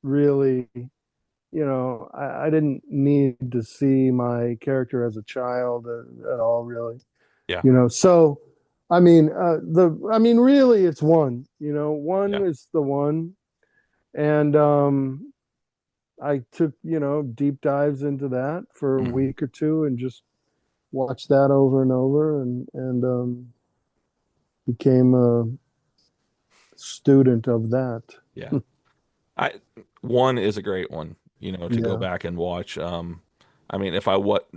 B: really, I didn't need to see my character as a child at all, really.
A: Yeah.
B: So really, it's one. One
A: Yeah.
B: is the one, and I took deep dives into that for a
A: Mhm.
B: week or two and just watched that over and over, and became a student of that.
A: Yeah. I One is a great one, to go
B: Yeah,
A: back and watch. I mean, if I what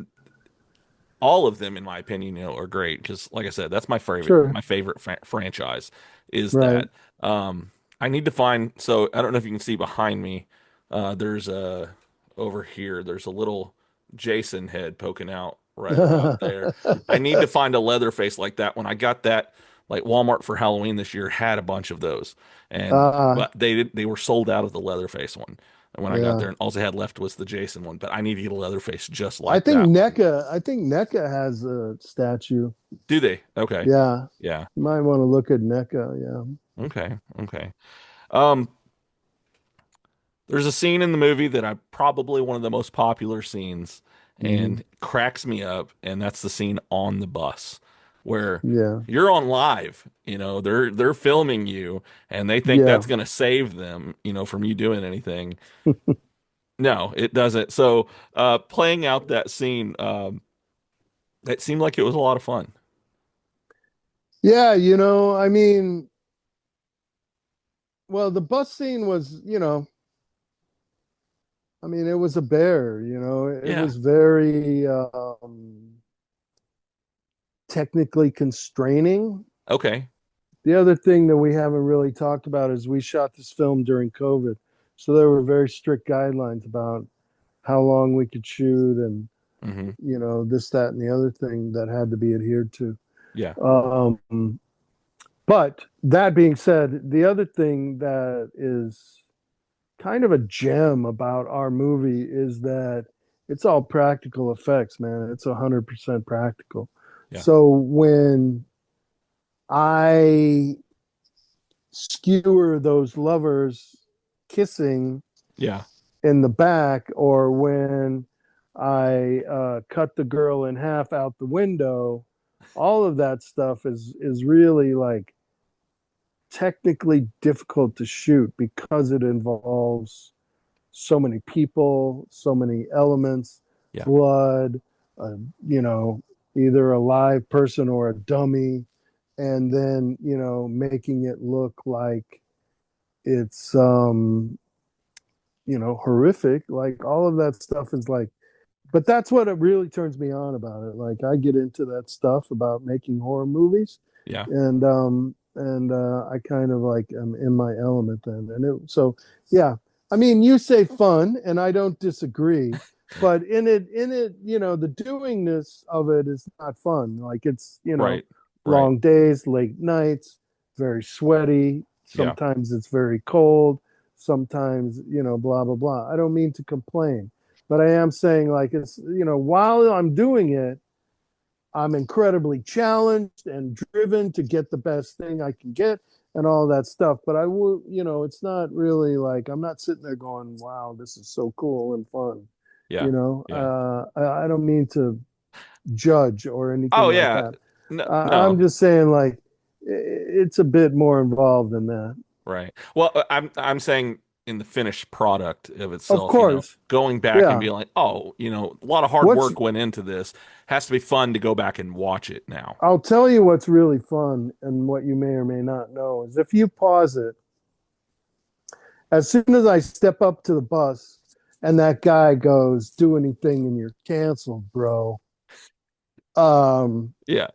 A: all of them, in my opinion, are great because, like I said, that's
B: sure,
A: my favorite franchise. Is
B: right.
A: that I need to find. So I don't know if you can see behind me. There's a over here. There's a little Jason head poking out right about there. I need to find a Leatherface like that. When I got that, like Walmart for Halloween this year had a bunch of those, and
B: uh,
A: but they were sold out of the Leatherface one. And when I got there,
B: yeah.
A: and all they had left was the Jason one. But I need to get a Leatherface just
B: I
A: like
B: think
A: that one.
B: NECA has a statue.
A: Do they? Okay.
B: Yeah,
A: Yeah.
B: you might want to look at NECA. Yeah.
A: Okay. Okay. Um, there's a scene in the movie that I probably one of the most popular scenes
B: Hmm.
A: and cracks me up, and that's the scene on the bus where
B: Yeah.
A: you're on live, they're filming you and they think
B: Yeah.
A: that's gonna save them, from you doing anything. No, it doesn't. So playing out that scene, it seemed like it was a lot of fun.
B: Yeah, well, the bus scene was, it was a bear, it
A: Yeah.
B: was very technically constraining.
A: Okay.
B: The other thing that we haven't really talked about is we shot this film during COVID. So there were very strict guidelines about how long we could shoot and,
A: Hmm.
B: this, that, and the other thing that had to be adhered to.
A: Yeah.
B: Um, but that being said, the other thing that is kind of a gem about our movie is that it's all practical effects, man. It's 100% practical.
A: Yeah.
B: So when I skewer those lovers kissing
A: Yeah.
B: in the back, or when I cut the girl in half out the window, all of that stuff is really like technically difficult to shoot because it involves so many people, so many elements,
A: Yeah.
B: blood, uh, you know, either a live person or a dummy, and then, making it look like it's, horrific. Like all of that stuff is like, but that's what it really turns me on about it. Like I get into that stuff about making horror movies,
A: Yeah.
B: and I kind of like am in my element then. Yeah. I mean, you say fun, and I don't disagree, but in it, the doingness of it is not fun. Like it's,
A: Right. Right.
B: long days, late nights, very sweaty.
A: Yeah.
B: Sometimes it's very cold. Sometimes, blah blah blah. I don't mean to complain, but I am saying like it's, while I'm doing it, I'm incredibly challenged and driven to get the best thing I can get and all that stuff. But I will, it's not really like I'm not sitting there going, "Wow, this is so cool and fun."
A: Yeah. Yeah.
B: I don't mean to judge or
A: Oh
B: anything like
A: yeah.
B: that.
A: No,
B: I'm
A: no.
B: just saying like it's a bit more involved than that.
A: Right. Well, I'm saying in the finished product of
B: Of
A: itself,
B: course,
A: going back and
B: yeah.
A: being like, oh, a lot of hard
B: What's
A: work went into this. Has to be fun to go back and watch it now.
B: I'll tell you what's really fun and what you may or may not know is if you pause it, as soon as I step up to the bus and that guy goes, "Do anything and you're canceled, bro." Um,
A: Yeah.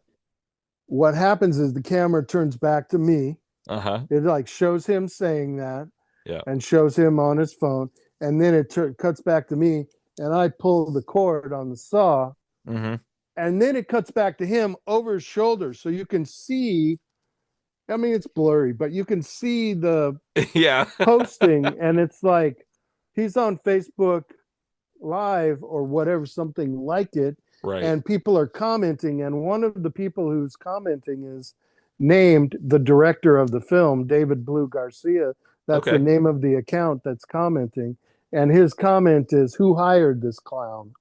B: what happens is the camera turns back to me.
A: Uh-huh.
B: It like shows him saying that
A: Yeah.
B: and shows him on his phone, and then it cuts back to me, and I pull the cord on the saw,
A: Hmm.
B: and then it cuts back to him over his shoulder, so you can see. I mean, it's blurry, but you can see the
A: Yeah.
B: posting, and it's like he's on Facebook Live or whatever, something like it,
A: Right.
B: and people are commenting. And one of the people who's commenting is named the director of the film, David Blue Garcia. That's the
A: Okay.
B: name of the account that's commenting. And his comment is, "Who hired this clown?"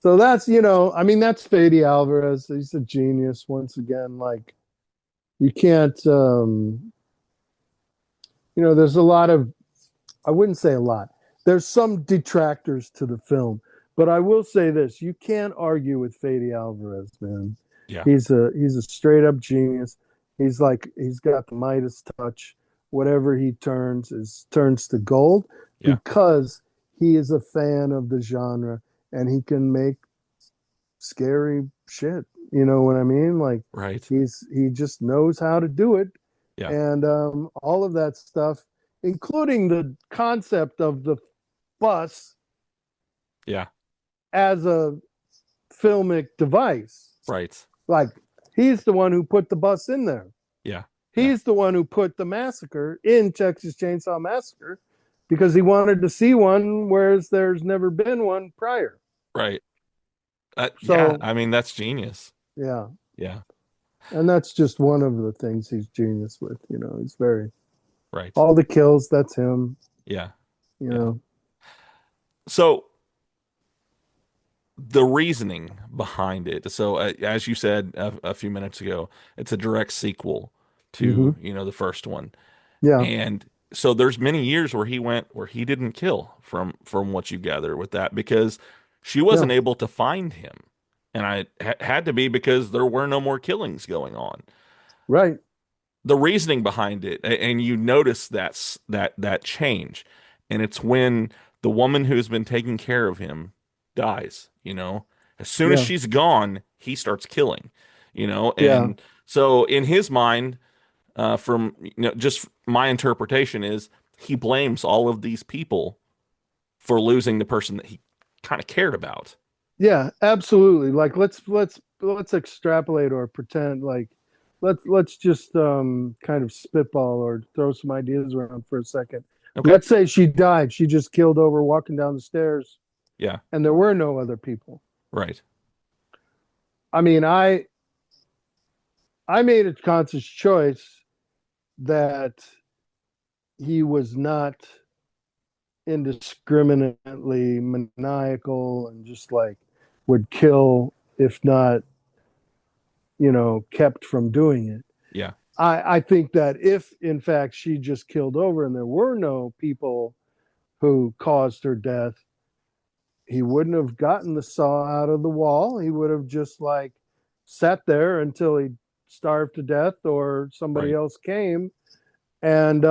B: So that's, I mean, that's Fede Alvarez. He's a genius once again. Like, you can't, there's a lot of, I wouldn't say a lot. There's some detractors to the film, but I will say this: you can't argue with Fede Alvarez, man.
A: Yeah.
B: He's a straight up genius. He's got the Midas touch. Whatever he turns to gold
A: Yeah.
B: because he is a fan of the genre and he can make scary shit. You know what I mean? Like,
A: Right.
B: he just knows how to do it,
A: Yeah.
B: and all of that stuff, including the concept of the bus
A: Yeah.
B: as a filmic device.
A: Right.
B: Like, he's the one who put the bus in there.
A: Yeah. Yeah.
B: He's the one who put the massacre in Texas Chainsaw Massacre because he wanted to see one, whereas there's never been one prior.
A: Right. Yeah.
B: So,
A: I mean, that's genius.
B: yeah.
A: Yeah.
B: And that's just one of the things he's genius with. He's very,
A: Right.
B: all the kills, that's him,
A: Yeah.
B: you
A: Yeah.
B: know.
A: So the reasoning behind it. So, as you said a few minutes ago, it's a direct sequel
B: Hmm.
A: to, the first one.
B: Yeah.
A: And so there's many years where he didn't kill from what you gather with that because she
B: Yeah.
A: wasn't able to find him. And I had to be because there were no more killings going on.
B: Right.
A: The reasoning behind it, and you notice that change, and it's when the woman who's been taking care of him dies. As soon as
B: Yeah.
A: she's gone, he starts killing.
B: Yeah.
A: And so in his mind, from just my interpretation is he blames all of these people for losing the person that he kind of cared about.
B: Yeah. Absolutely. Like, let's extrapolate or pretend like let's just kind of spitball or throw some ideas around for a second.
A: Okay.
B: Let's say she died. She just killed over walking down the stairs
A: Yeah.
B: and there were no other people.
A: Right.
B: I mean, I made a conscious choice that he was not indiscriminately maniacal and just like would kill if not, kept from doing it.
A: Yeah.
B: I think that if in fact she just killed over and there were no people who caused her death, he wouldn't have gotten the saw out of the wall. He would have just like sat there until he starved to death or somebody
A: Right.
B: else came. And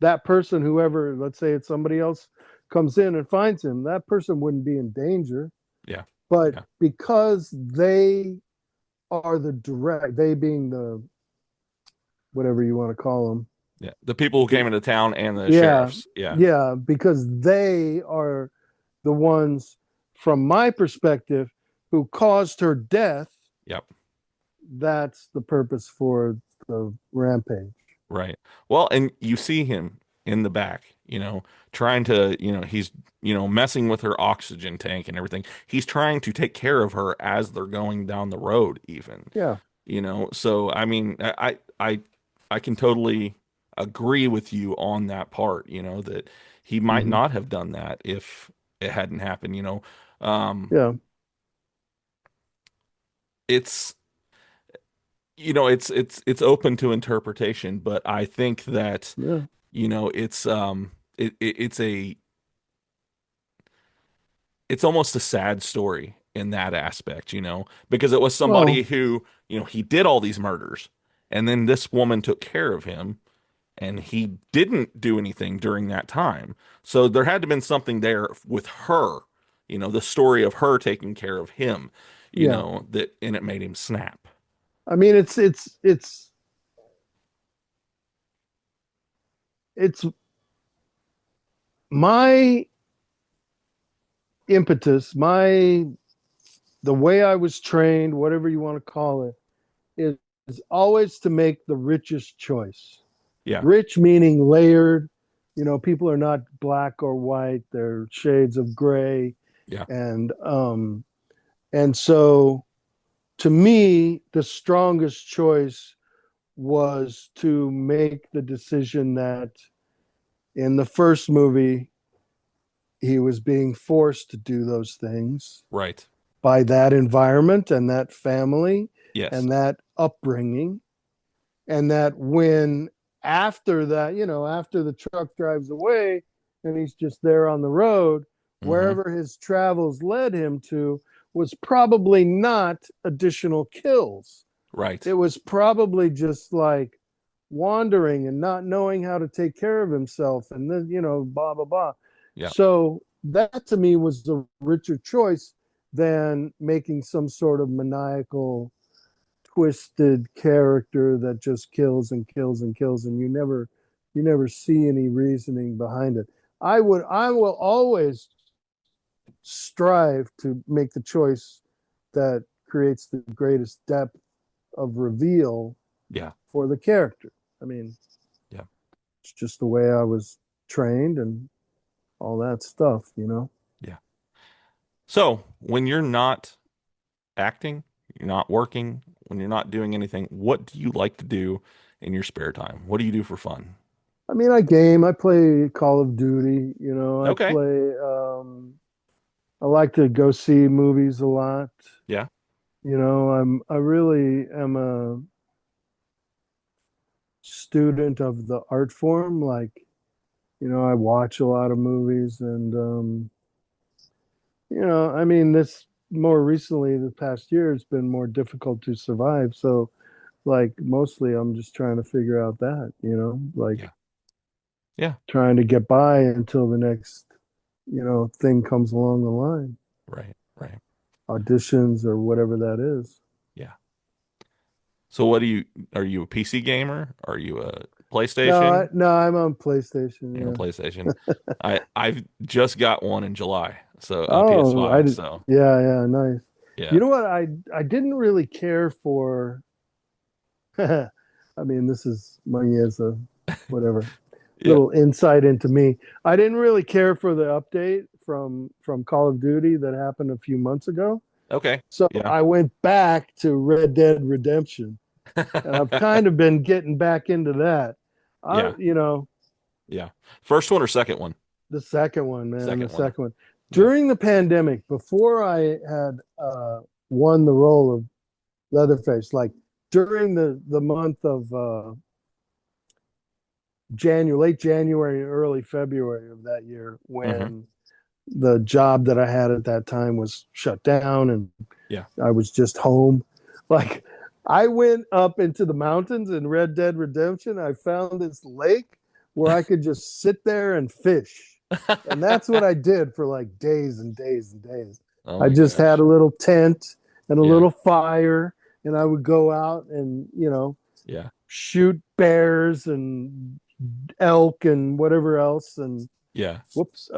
B: that person, whoever, let's say it's somebody else, comes in and finds him, that person wouldn't be in danger.
A: Yeah.
B: But
A: Yeah.
B: because they are they being the, whatever you want to call them.
A: Yeah. The people who came into town and the
B: Yeah.
A: sheriffs. Yeah.
B: Yeah. Because they are the ones, from my perspective, who caused her death.
A: Yep.
B: That's the purpose for the rampage.
A: Right. Well, and you see him in the back, trying to, he's, messing with her oxygen tank and everything. He's trying to take care of her as they're going down the road, even,
B: Yeah.
A: So I mean, I can totally agree with you on that part, that he might
B: Hmm.
A: not have done that if it hadn't happened. Um,
B: Yeah.
A: it's it's open to interpretation, but I think that
B: Yeah.
A: it's it's almost a sad story in that aspect, because it was somebody
B: Well,
A: who, he did all these murders and then this woman took care of him and he didn't do anything during that time. So there had to have been something there with her, the story of her taking care of him,
B: yeah.
A: and it made him snap.
B: I mean, it's my impetus, the way I was trained, whatever you want to call it, is always to make the richest choice.
A: Yeah.
B: Rich meaning layered. People are not black or white; they're shades of gray,
A: Yeah.
B: and so to me, the strongest choice was to make the decision that in the first movie, he was being forced to do those things
A: Right.
B: by that environment and that family
A: Yes.
B: and that upbringing. And that when after that, after the truck drives away and he's just there on the road,
A: Hmm.
B: wherever his travels led him to was probably not additional kills.
A: Right.
B: It was probably just like wandering and not knowing how to take care of himself and then, blah, blah, blah.
A: Yeah.
B: So that to me was a richer choice than making some sort of maniacal, twisted character that just kills and kills and kills, and you never see any reasoning behind it. I will always strive to make the choice that creates the greatest depth of reveal
A: Yeah.
B: for the character. I mean,
A: Yeah.
B: it's just the way I was trained and all that stuff.
A: Yeah. So when you're not acting, you're not working, when you're not doing anything, what do you like to do in your spare time? What do you do for fun?
B: I mean, I play Call of Duty, I
A: Okay.
B: play I like to go see movies a lot.
A: Yeah.
B: I really am a student of the art form. Like, I watch a lot of movies and I mean this more recently, the past year, it's been more difficult to survive. So like mostly I'm just trying to figure out that,
A: Yeah.
B: like
A: Yeah.
B: trying to get by until the next, thing comes along the line,
A: Right. Right.
B: auditions or whatever that is.
A: Yeah. So are you a PC gamer? Are you a
B: No,
A: PlayStation?
B: no, I'm on PlayStation.
A: You're a
B: Yeah.
A: PlayStation. I've just got one in July, so a
B: Oh, I
A: PS5.
B: did.
A: So
B: Yeah, yeah, nice.
A: yeah.
B: You know what? I didn't really care for. I mean, this is money as a whatever
A: Yeah.
B: little insight into me. I didn't really care for the update from Call of Duty that happened a few months ago.
A: Okay.
B: So
A: Yeah.
B: I went back to Red Dead Redemption, and I've kind of been getting back into that. I,
A: Yeah.
B: you know,
A: Yeah. First one or second one?
B: the second one, man, the
A: Second one.
B: second one.
A: Yeah.
B: During the pandemic, before I had won the role of Leatherface, like during the month of late January, early February of that year,
A: Hmm.
B: when the job that I had at that time was shut down and
A: Yeah.
B: I was just home. Like I went up into the mountains in Red Dead Redemption. I found this lake where I could just sit there and fish. And that's what I did for like days and days and days.
A: Oh
B: I
A: my
B: just had
A: gosh.
B: a little tent and a
A: Yeah.
B: little fire, and I would go out and,
A: Yeah.
B: shoot bears and elk and whatever else. And
A: Yeah.
B: whoops.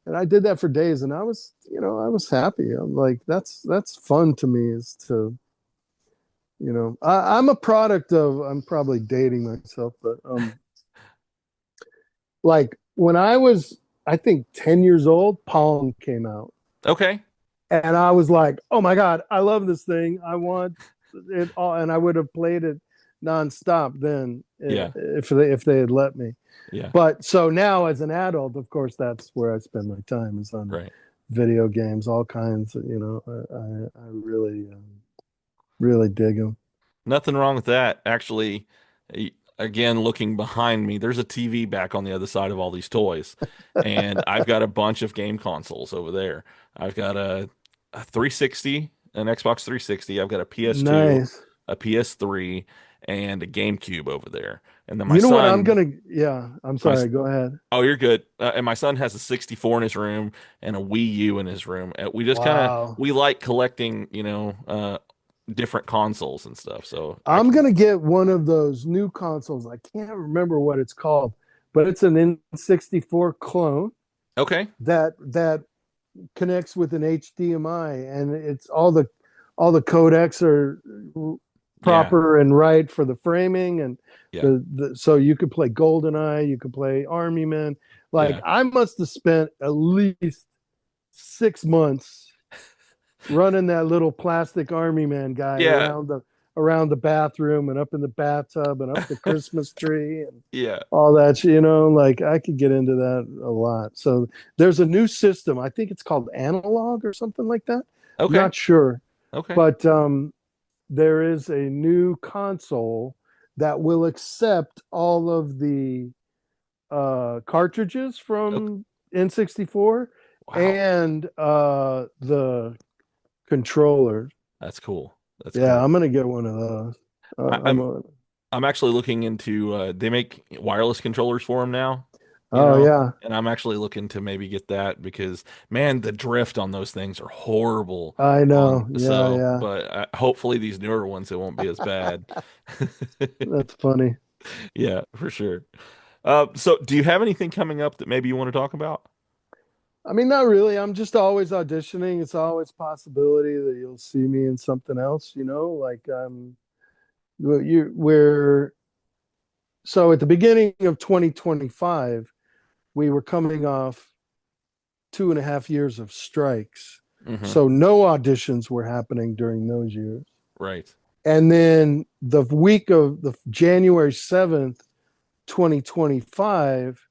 B: And I did that for days, and I was happy. I'm like, that's fun to me. Is to, I'm a product of. I'm probably dating myself, but like when I was, I think 10 years old, Pong came out,
A: Okay.
B: and I was like, oh my god, I love this thing. I want it all, and I would have played it nonstop then
A: Yeah.
B: if they had let me.
A: Yeah.
B: But so now as an adult, of course, that's where I spend my time is on
A: Right.
B: video games, all kinds. I really, really dig them.
A: Nothing wrong with that. Actually, again, looking behind me, there's a TV back on the other side of all these toys. And I've got a bunch of game consoles over there. I've got a 360, an Xbox 360. I've got a PS2,
B: Nice.
A: a PS3, and a GameCube over there. And then my
B: You know what I'm
A: son,
B: gonna? Yeah, I'm
A: my
B: sorry. Go ahead.
A: oh, you're good. And my son has a 64 in his room and a Wii U in his room. We just kind of
B: Wow.
A: we like collecting, different consoles and stuff. So I
B: I'm
A: can.
B: gonna get one of those new consoles. I can't remember what it's called, but it's an N64 clone
A: Okay.
B: that connects with an HDMI, and it's all the codecs are
A: Yeah.
B: proper and right for the framing, and
A: Yeah.
B: the so you could play GoldenEye, you could play Army Men. Like
A: Yeah.
B: I must have spent at least 6 months running that little plastic Army Man guy
A: Yeah.
B: around the bathroom and up in the bathtub and up the Christmas tree and
A: Yeah.
B: all that. You know, like I could get into that a lot. So there's a new system. I think it's called Analog or something like that. I'm
A: Okay.
B: not sure,
A: Okay.
B: but there is a new console that will accept all of the cartridges
A: Okay.
B: from N64
A: Wow.
B: and the controller.
A: That's cool. That's
B: Yeah,
A: cool.
B: I'm gonna get one of those.
A: I,
B: I'm
A: I'm
B: a,
A: I'm actually looking into they make wireless controllers for them now, you
B: oh
A: know,
B: yeah,
A: and I'm actually looking to maybe get that because man, the drift on those things are horrible
B: I
A: on
B: know. Yeah, yeah.
A: but hopefully these newer ones it won't be as bad.
B: That's funny.
A: Yeah, for sure. So do you have anything coming up that maybe you want to talk about?
B: I mean, not really. I'm just always auditioning. It's always possibility that you'll see me in something else. You know, like you we're so at the beginning of 2025, we were coming off 2.5 years of strikes.
A: Mm-hmm.
B: So no auditions were happening during those years.
A: Right.
B: And then the week of the January 7th, 2025,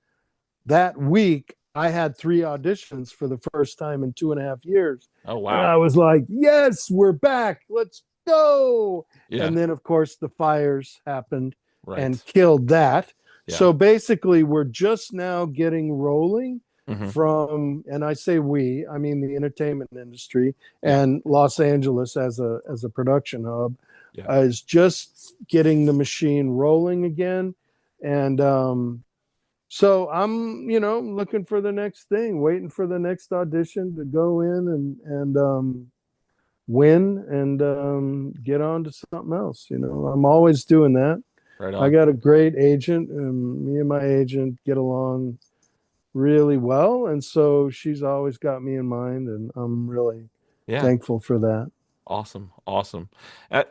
B: that week I had 3 auditions for the first time in 2.5 years.
A: Oh
B: And
A: wow.
B: I was like, yes, we're back. Let's go.
A: Yeah.
B: And then, of course, the fires happened and
A: Right.
B: killed that.
A: Yeah.
B: So basically, we're just now getting rolling
A: Mm-hmm.
B: from, and I say we, I mean the entertainment industry
A: Yeah.
B: and Los Angeles as a production hub
A: Yeah.
B: is just getting the machine rolling again. And so I'm, looking for the next thing, waiting for the next audition to go in and win and get on to something else. I'm always doing that.
A: Right
B: I
A: on.
B: got a great agent, and me and my agent get along really well, and so she's always got me in mind, and I'm really
A: Yeah.
B: thankful for that.
A: Awesome. Awesome.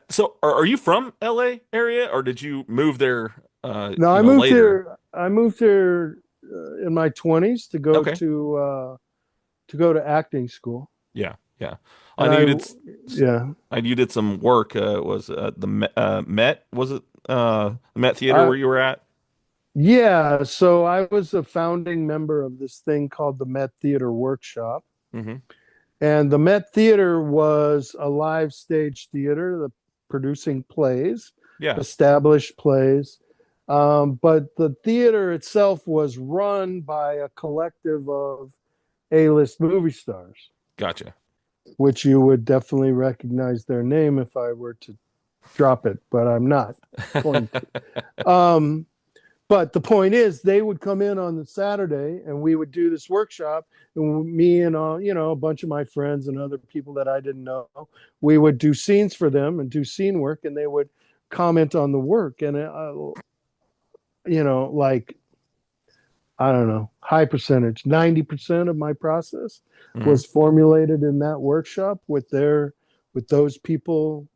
A: So are you from LA area or did you move there
B: No, I moved
A: later?
B: here. I moved here in my 20s
A: Okay.
B: to go to acting school,
A: Yeah. Yeah. I
B: and
A: knew you did
B: yeah.
A: I knew you did some work was the Met was it the Met Theater
B: I
A: where you were at?
B: Yeah, so I was a founding member of this thing called the Met Theater Workshop.
A: Hmm.
B: And the Met Theater was a live stage theater, producing plays,
A: Yeah.
B: established plays. But the theater itself was run by a collective of A-list movie stars,
A: Gotcha.
B: which you would definitely recognize their name if I were to drop it, but I'm not going to. But the point is, they would come in on the Saturday and we would do this workshop. And me and all, a bunch of my friends and other people that I didn't know, we would do scenes for them and do scene work, and they would comment on the work. And, like, I don't know, high percentage, 90% of my process
A: Hmm.
B: was formulated in that workshop with those people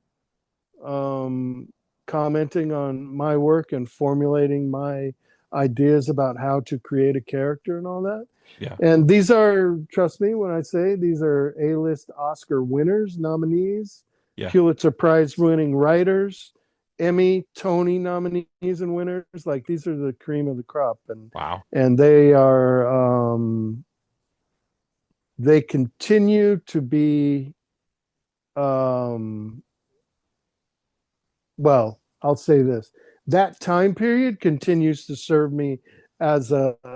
B: um, commenting on my work and formulating my ideas about how to create a character and all that.
A: Yeah.
B: And these are, trust me when I say, these are A-list Oscar winners, nominees,
A: Yeah.
B: Pulitzer Prize winning writers, Emmy, Tony nominees and winners. Like, these are the cream of the crop, and
A: Wow.
B: they are they continue to be um, well, I'll say this. That time period continues to serve me as um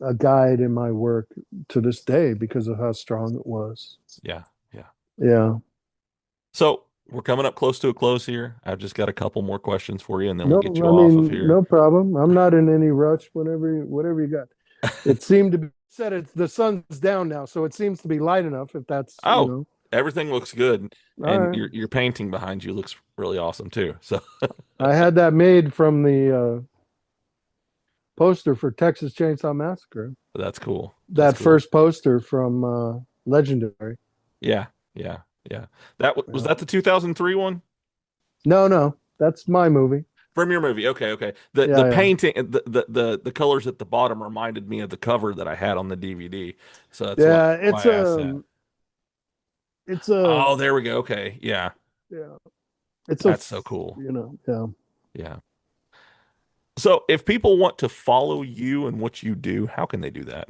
B: a guide in my work to this day because of how strong it was.
A: Yeah. Yeah.
B: Yeah.
A: So we're coming up close to a close here. I've just got a couple more questions for you and then we'll
B: No,
A: get you
B: I
A: off of
B: mean,
A: here.
B: no problem. I'm not in any rush whatever you got. It seemed to be said it's the sun's down now, so it seems to be light enough if that's,
A: Oh, everything looks good,
B: all
A: and
B: right.
A: your painting behind you looks really awesome too. So
B: I had that made from the poster for Texas Chainsaw Massacre.
A: that's cool. That's
B: That
A: cool.
B: first poster from Legendary.
A: Yeah, yeah, yeah. Was
B: Yeah.
A: that the 2003 one
B: No, no, that's my movie.
A: from your movie? Okay, okay. The
B: Yeah, yeah,
A: painting, the colors at the bottom reminded me of the cover that I had on the DVD. So that's
B: yeah.
A: why I asked that.
B: It's a
A: Oh, there we go. Okay. Yeah.
B: yeah. It's a
A: That's so cool.
B: yeah.
A: Yeah. So if people want to follow you and what you do, how can they do that?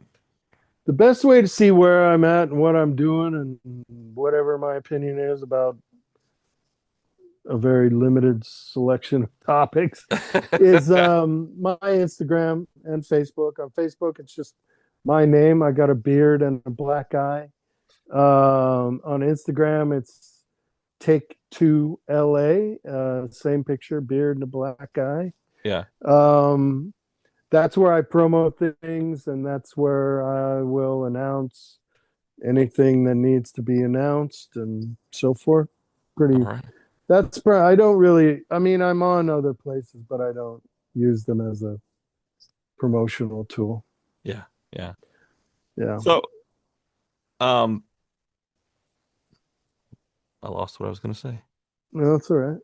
B: The best way to see where I'm at and what I'm doing and whatever my opinion is about a very limited selection of topics is my Instagram and Facebook. On Facebook, it's just my name. I got a beard and a black eye. On Instagram, it's Take Two LA. Same picture, beard and a black eye.
A: Yeah.
B: Um, that's where I promote things, and that's where I will announce anything that needs to be announced and so forth.
A: All
B: Pretty.
A: right.
B: I don't really. I mean, I'm on other places, but I don't use them as a promotional tool.
A: Yeah. Yeah.
B: Yeah,
A: So, um, I lost what I was going to say.
B: no, that's all right.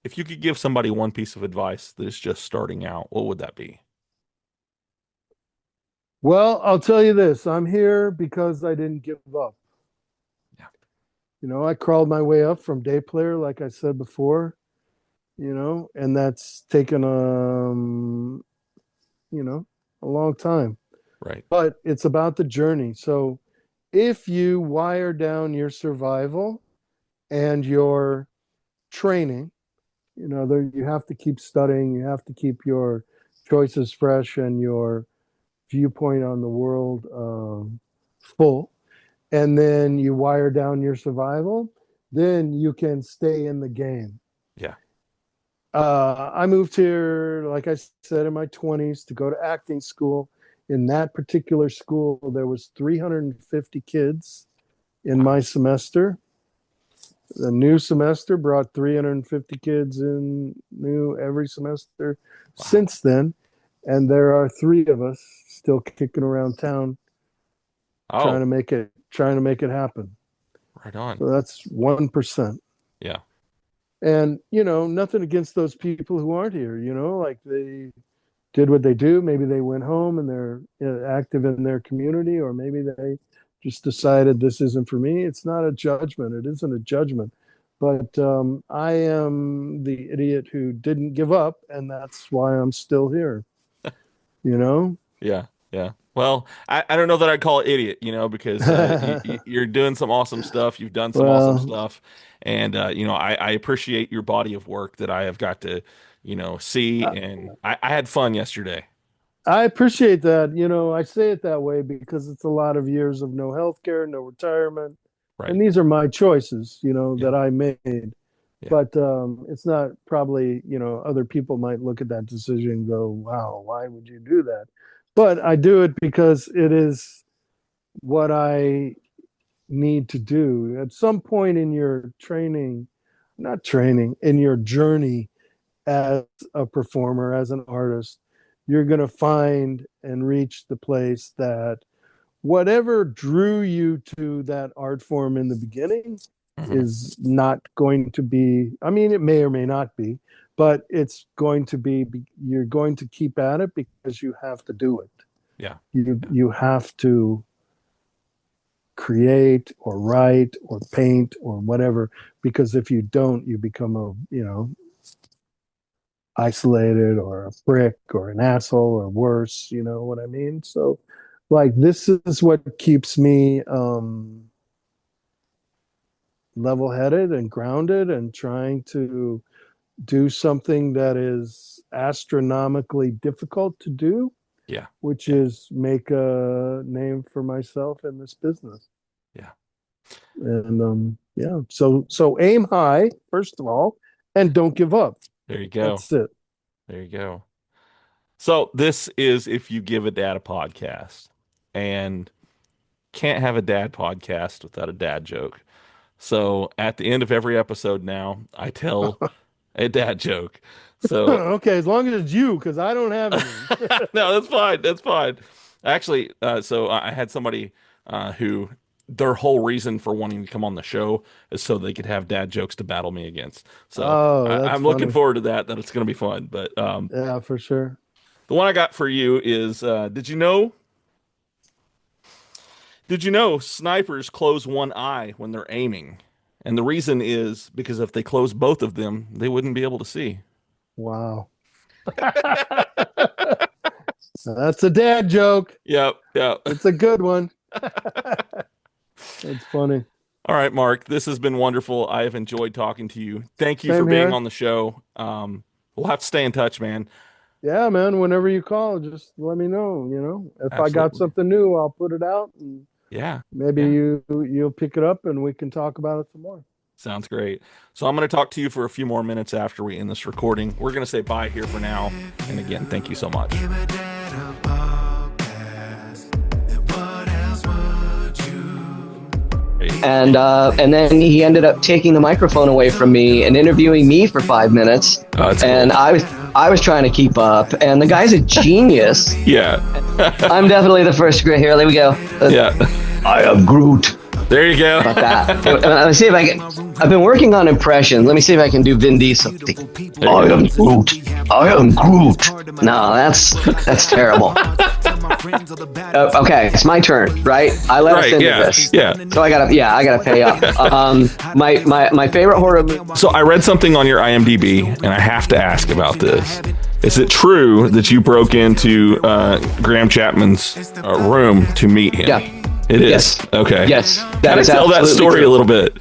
A: If you could give somebody one piece of advice that is just starting out, what would that be?
B: Well, I'll tell you this. I'm here because I didn't give up.
A: Yeah.
B: I crawled my way up from day player, like I said before, and that's taken you know, a long time.
A: Right.
B: But it's about the journey. So if you wire down your survival and your training, you have to keep studying, you have to keep your choices fresh and your viewpoint on the world full. And then you wire down your survival, then you can stay in the game.
A: Yeah.
B: I moved here, like I said, in my 20s to go to acting school. In that particular school, there was 350 kids in
A: Wow.
B: my semester. The new semester brought 350 kids in new every semester
A: Wow.
B: since then. And there are three of us still kicking around town
A: Oh,
B: trying to make it happen.
A: right on.
B: So that's 1%.
A: Yeah.
B: And, nothing against those people who aren't here, like they did what they do. Maybe they went home and they're active in their community, or maybe they just decided this isn't for me. It's not a judgment. It isn't a judgment. But I am the idiot who didn't give up, and that's why I'm still here, you know?
A: Yeah. Yeah. Well, I don't know that I'd call it idiot, because you're doing some awesome stuff. You've done some awesome
B: Well,
A: stuff. And, I appreciate your body of work that I have got to, see.
B: I
A: And I had fun yesterday.
B: I appreciate that. I say it that way because it's a lot of years of no health care, no retirement.
A: Right.
B: And these are my choices,
A: Yeah.
B: that I made.
A: Yeah.
B: But it's not probably, other people might look at that decision and go, wow, why would you do that? But I do it because it is what I need to do. At some point in your training, not training, in your journey as a performer, as an artist, you're going to find and reach the place that whatever drew you to that art form in the beginning
A: Hmm.
B: is not going to be, I mean, it may or may not be, but it's going to be, you're going to keep at it because you have to do it.
A: Yeah. Yeah.
B: You have to create or write or paint or whatever, because if you don't, you become isolated or a prick or an asshole or worse, you know what I mean? So like this is what keeps me level-headed and grounded and trying to do something that is astronomically difficult to do,
A: Yeah.
B: which
A: Yeah.
B: is make a name for myself in this business.
A: Yeah.
B: And yeah, so aim high first of all, and don't give up.
A: There you go.
B: That's it.
A: There you go. So this is If You Give a Dad a Podcast, and can't have a dad podcast without a dad joke. So at the end of every episode now, I tell a dad joke. So
B: Okay, as long as it's you, because I don't have any.
A: no, that's fine. That's fine. Actually, so I had somebody who their whole reason for wanting to come on the show is so they could have dad jokes to battle me against. So
B: Oh, that's
A: I'm looking
B: funny.
A: forward to that. That it's going to be fun. But
B: Yeah, for sure.
A: the one I got for you is, did you know Did you know snipers close one eye when they're aiming? And the reason is because if they close both of them, they wouldn't be able to see.
B: Wow. That's a dad joke.
A: Yep.
B: It's a good one. It's funny.
A: All right, Mark, this has been wonderful. I have enjoyed talking to you. Thank you
B: Same
A: for being
B: here.
A: on the show. We'll have to stay in touch, man.
B: Yeah, man. Whenever you call, just let me know. If I got
A: Absolutely.
B: something new, I'll put it out, and
A: Yeah.
B: maybe
A: Yeah.
B: you'll pick it up, and we can talk about it some more.
A: Sounds great. So I'm going to talk to you for a few more minutes after we end this recording. We're going to say bye here for now. And again, thank you so much.
C: And then he ended up taking the microphone away from me and interviewing me for 5 minutes.
A: Oh, that's
C: and
A: cool.
C: I was trying to keep up. And the guy's a genius.
A: Yeah.
C: I'm definitely the first. Here, there we go.
A: Yeah.
C: I am Groot.
A: There you go.
C: About that. Let me see if I can. I've been working on impressions. Let me see if I can do Vin Diesel. I am Groot. I am Groot. No, that's terrible. Okay, it's my turn, right? I let us into this.
A: Yeah.
C: So I gotta pay up. My favorite horror movie.
A: So I read something on your IMDb, and I have to ask about this. Is it true that you broke into Graham Chapman's room to meet him?
C: Yeah.
A: It is.
C: Yes.
A: Okay.
C: Yes.
A: Kind of tell that story
C: true.
A: a little bit.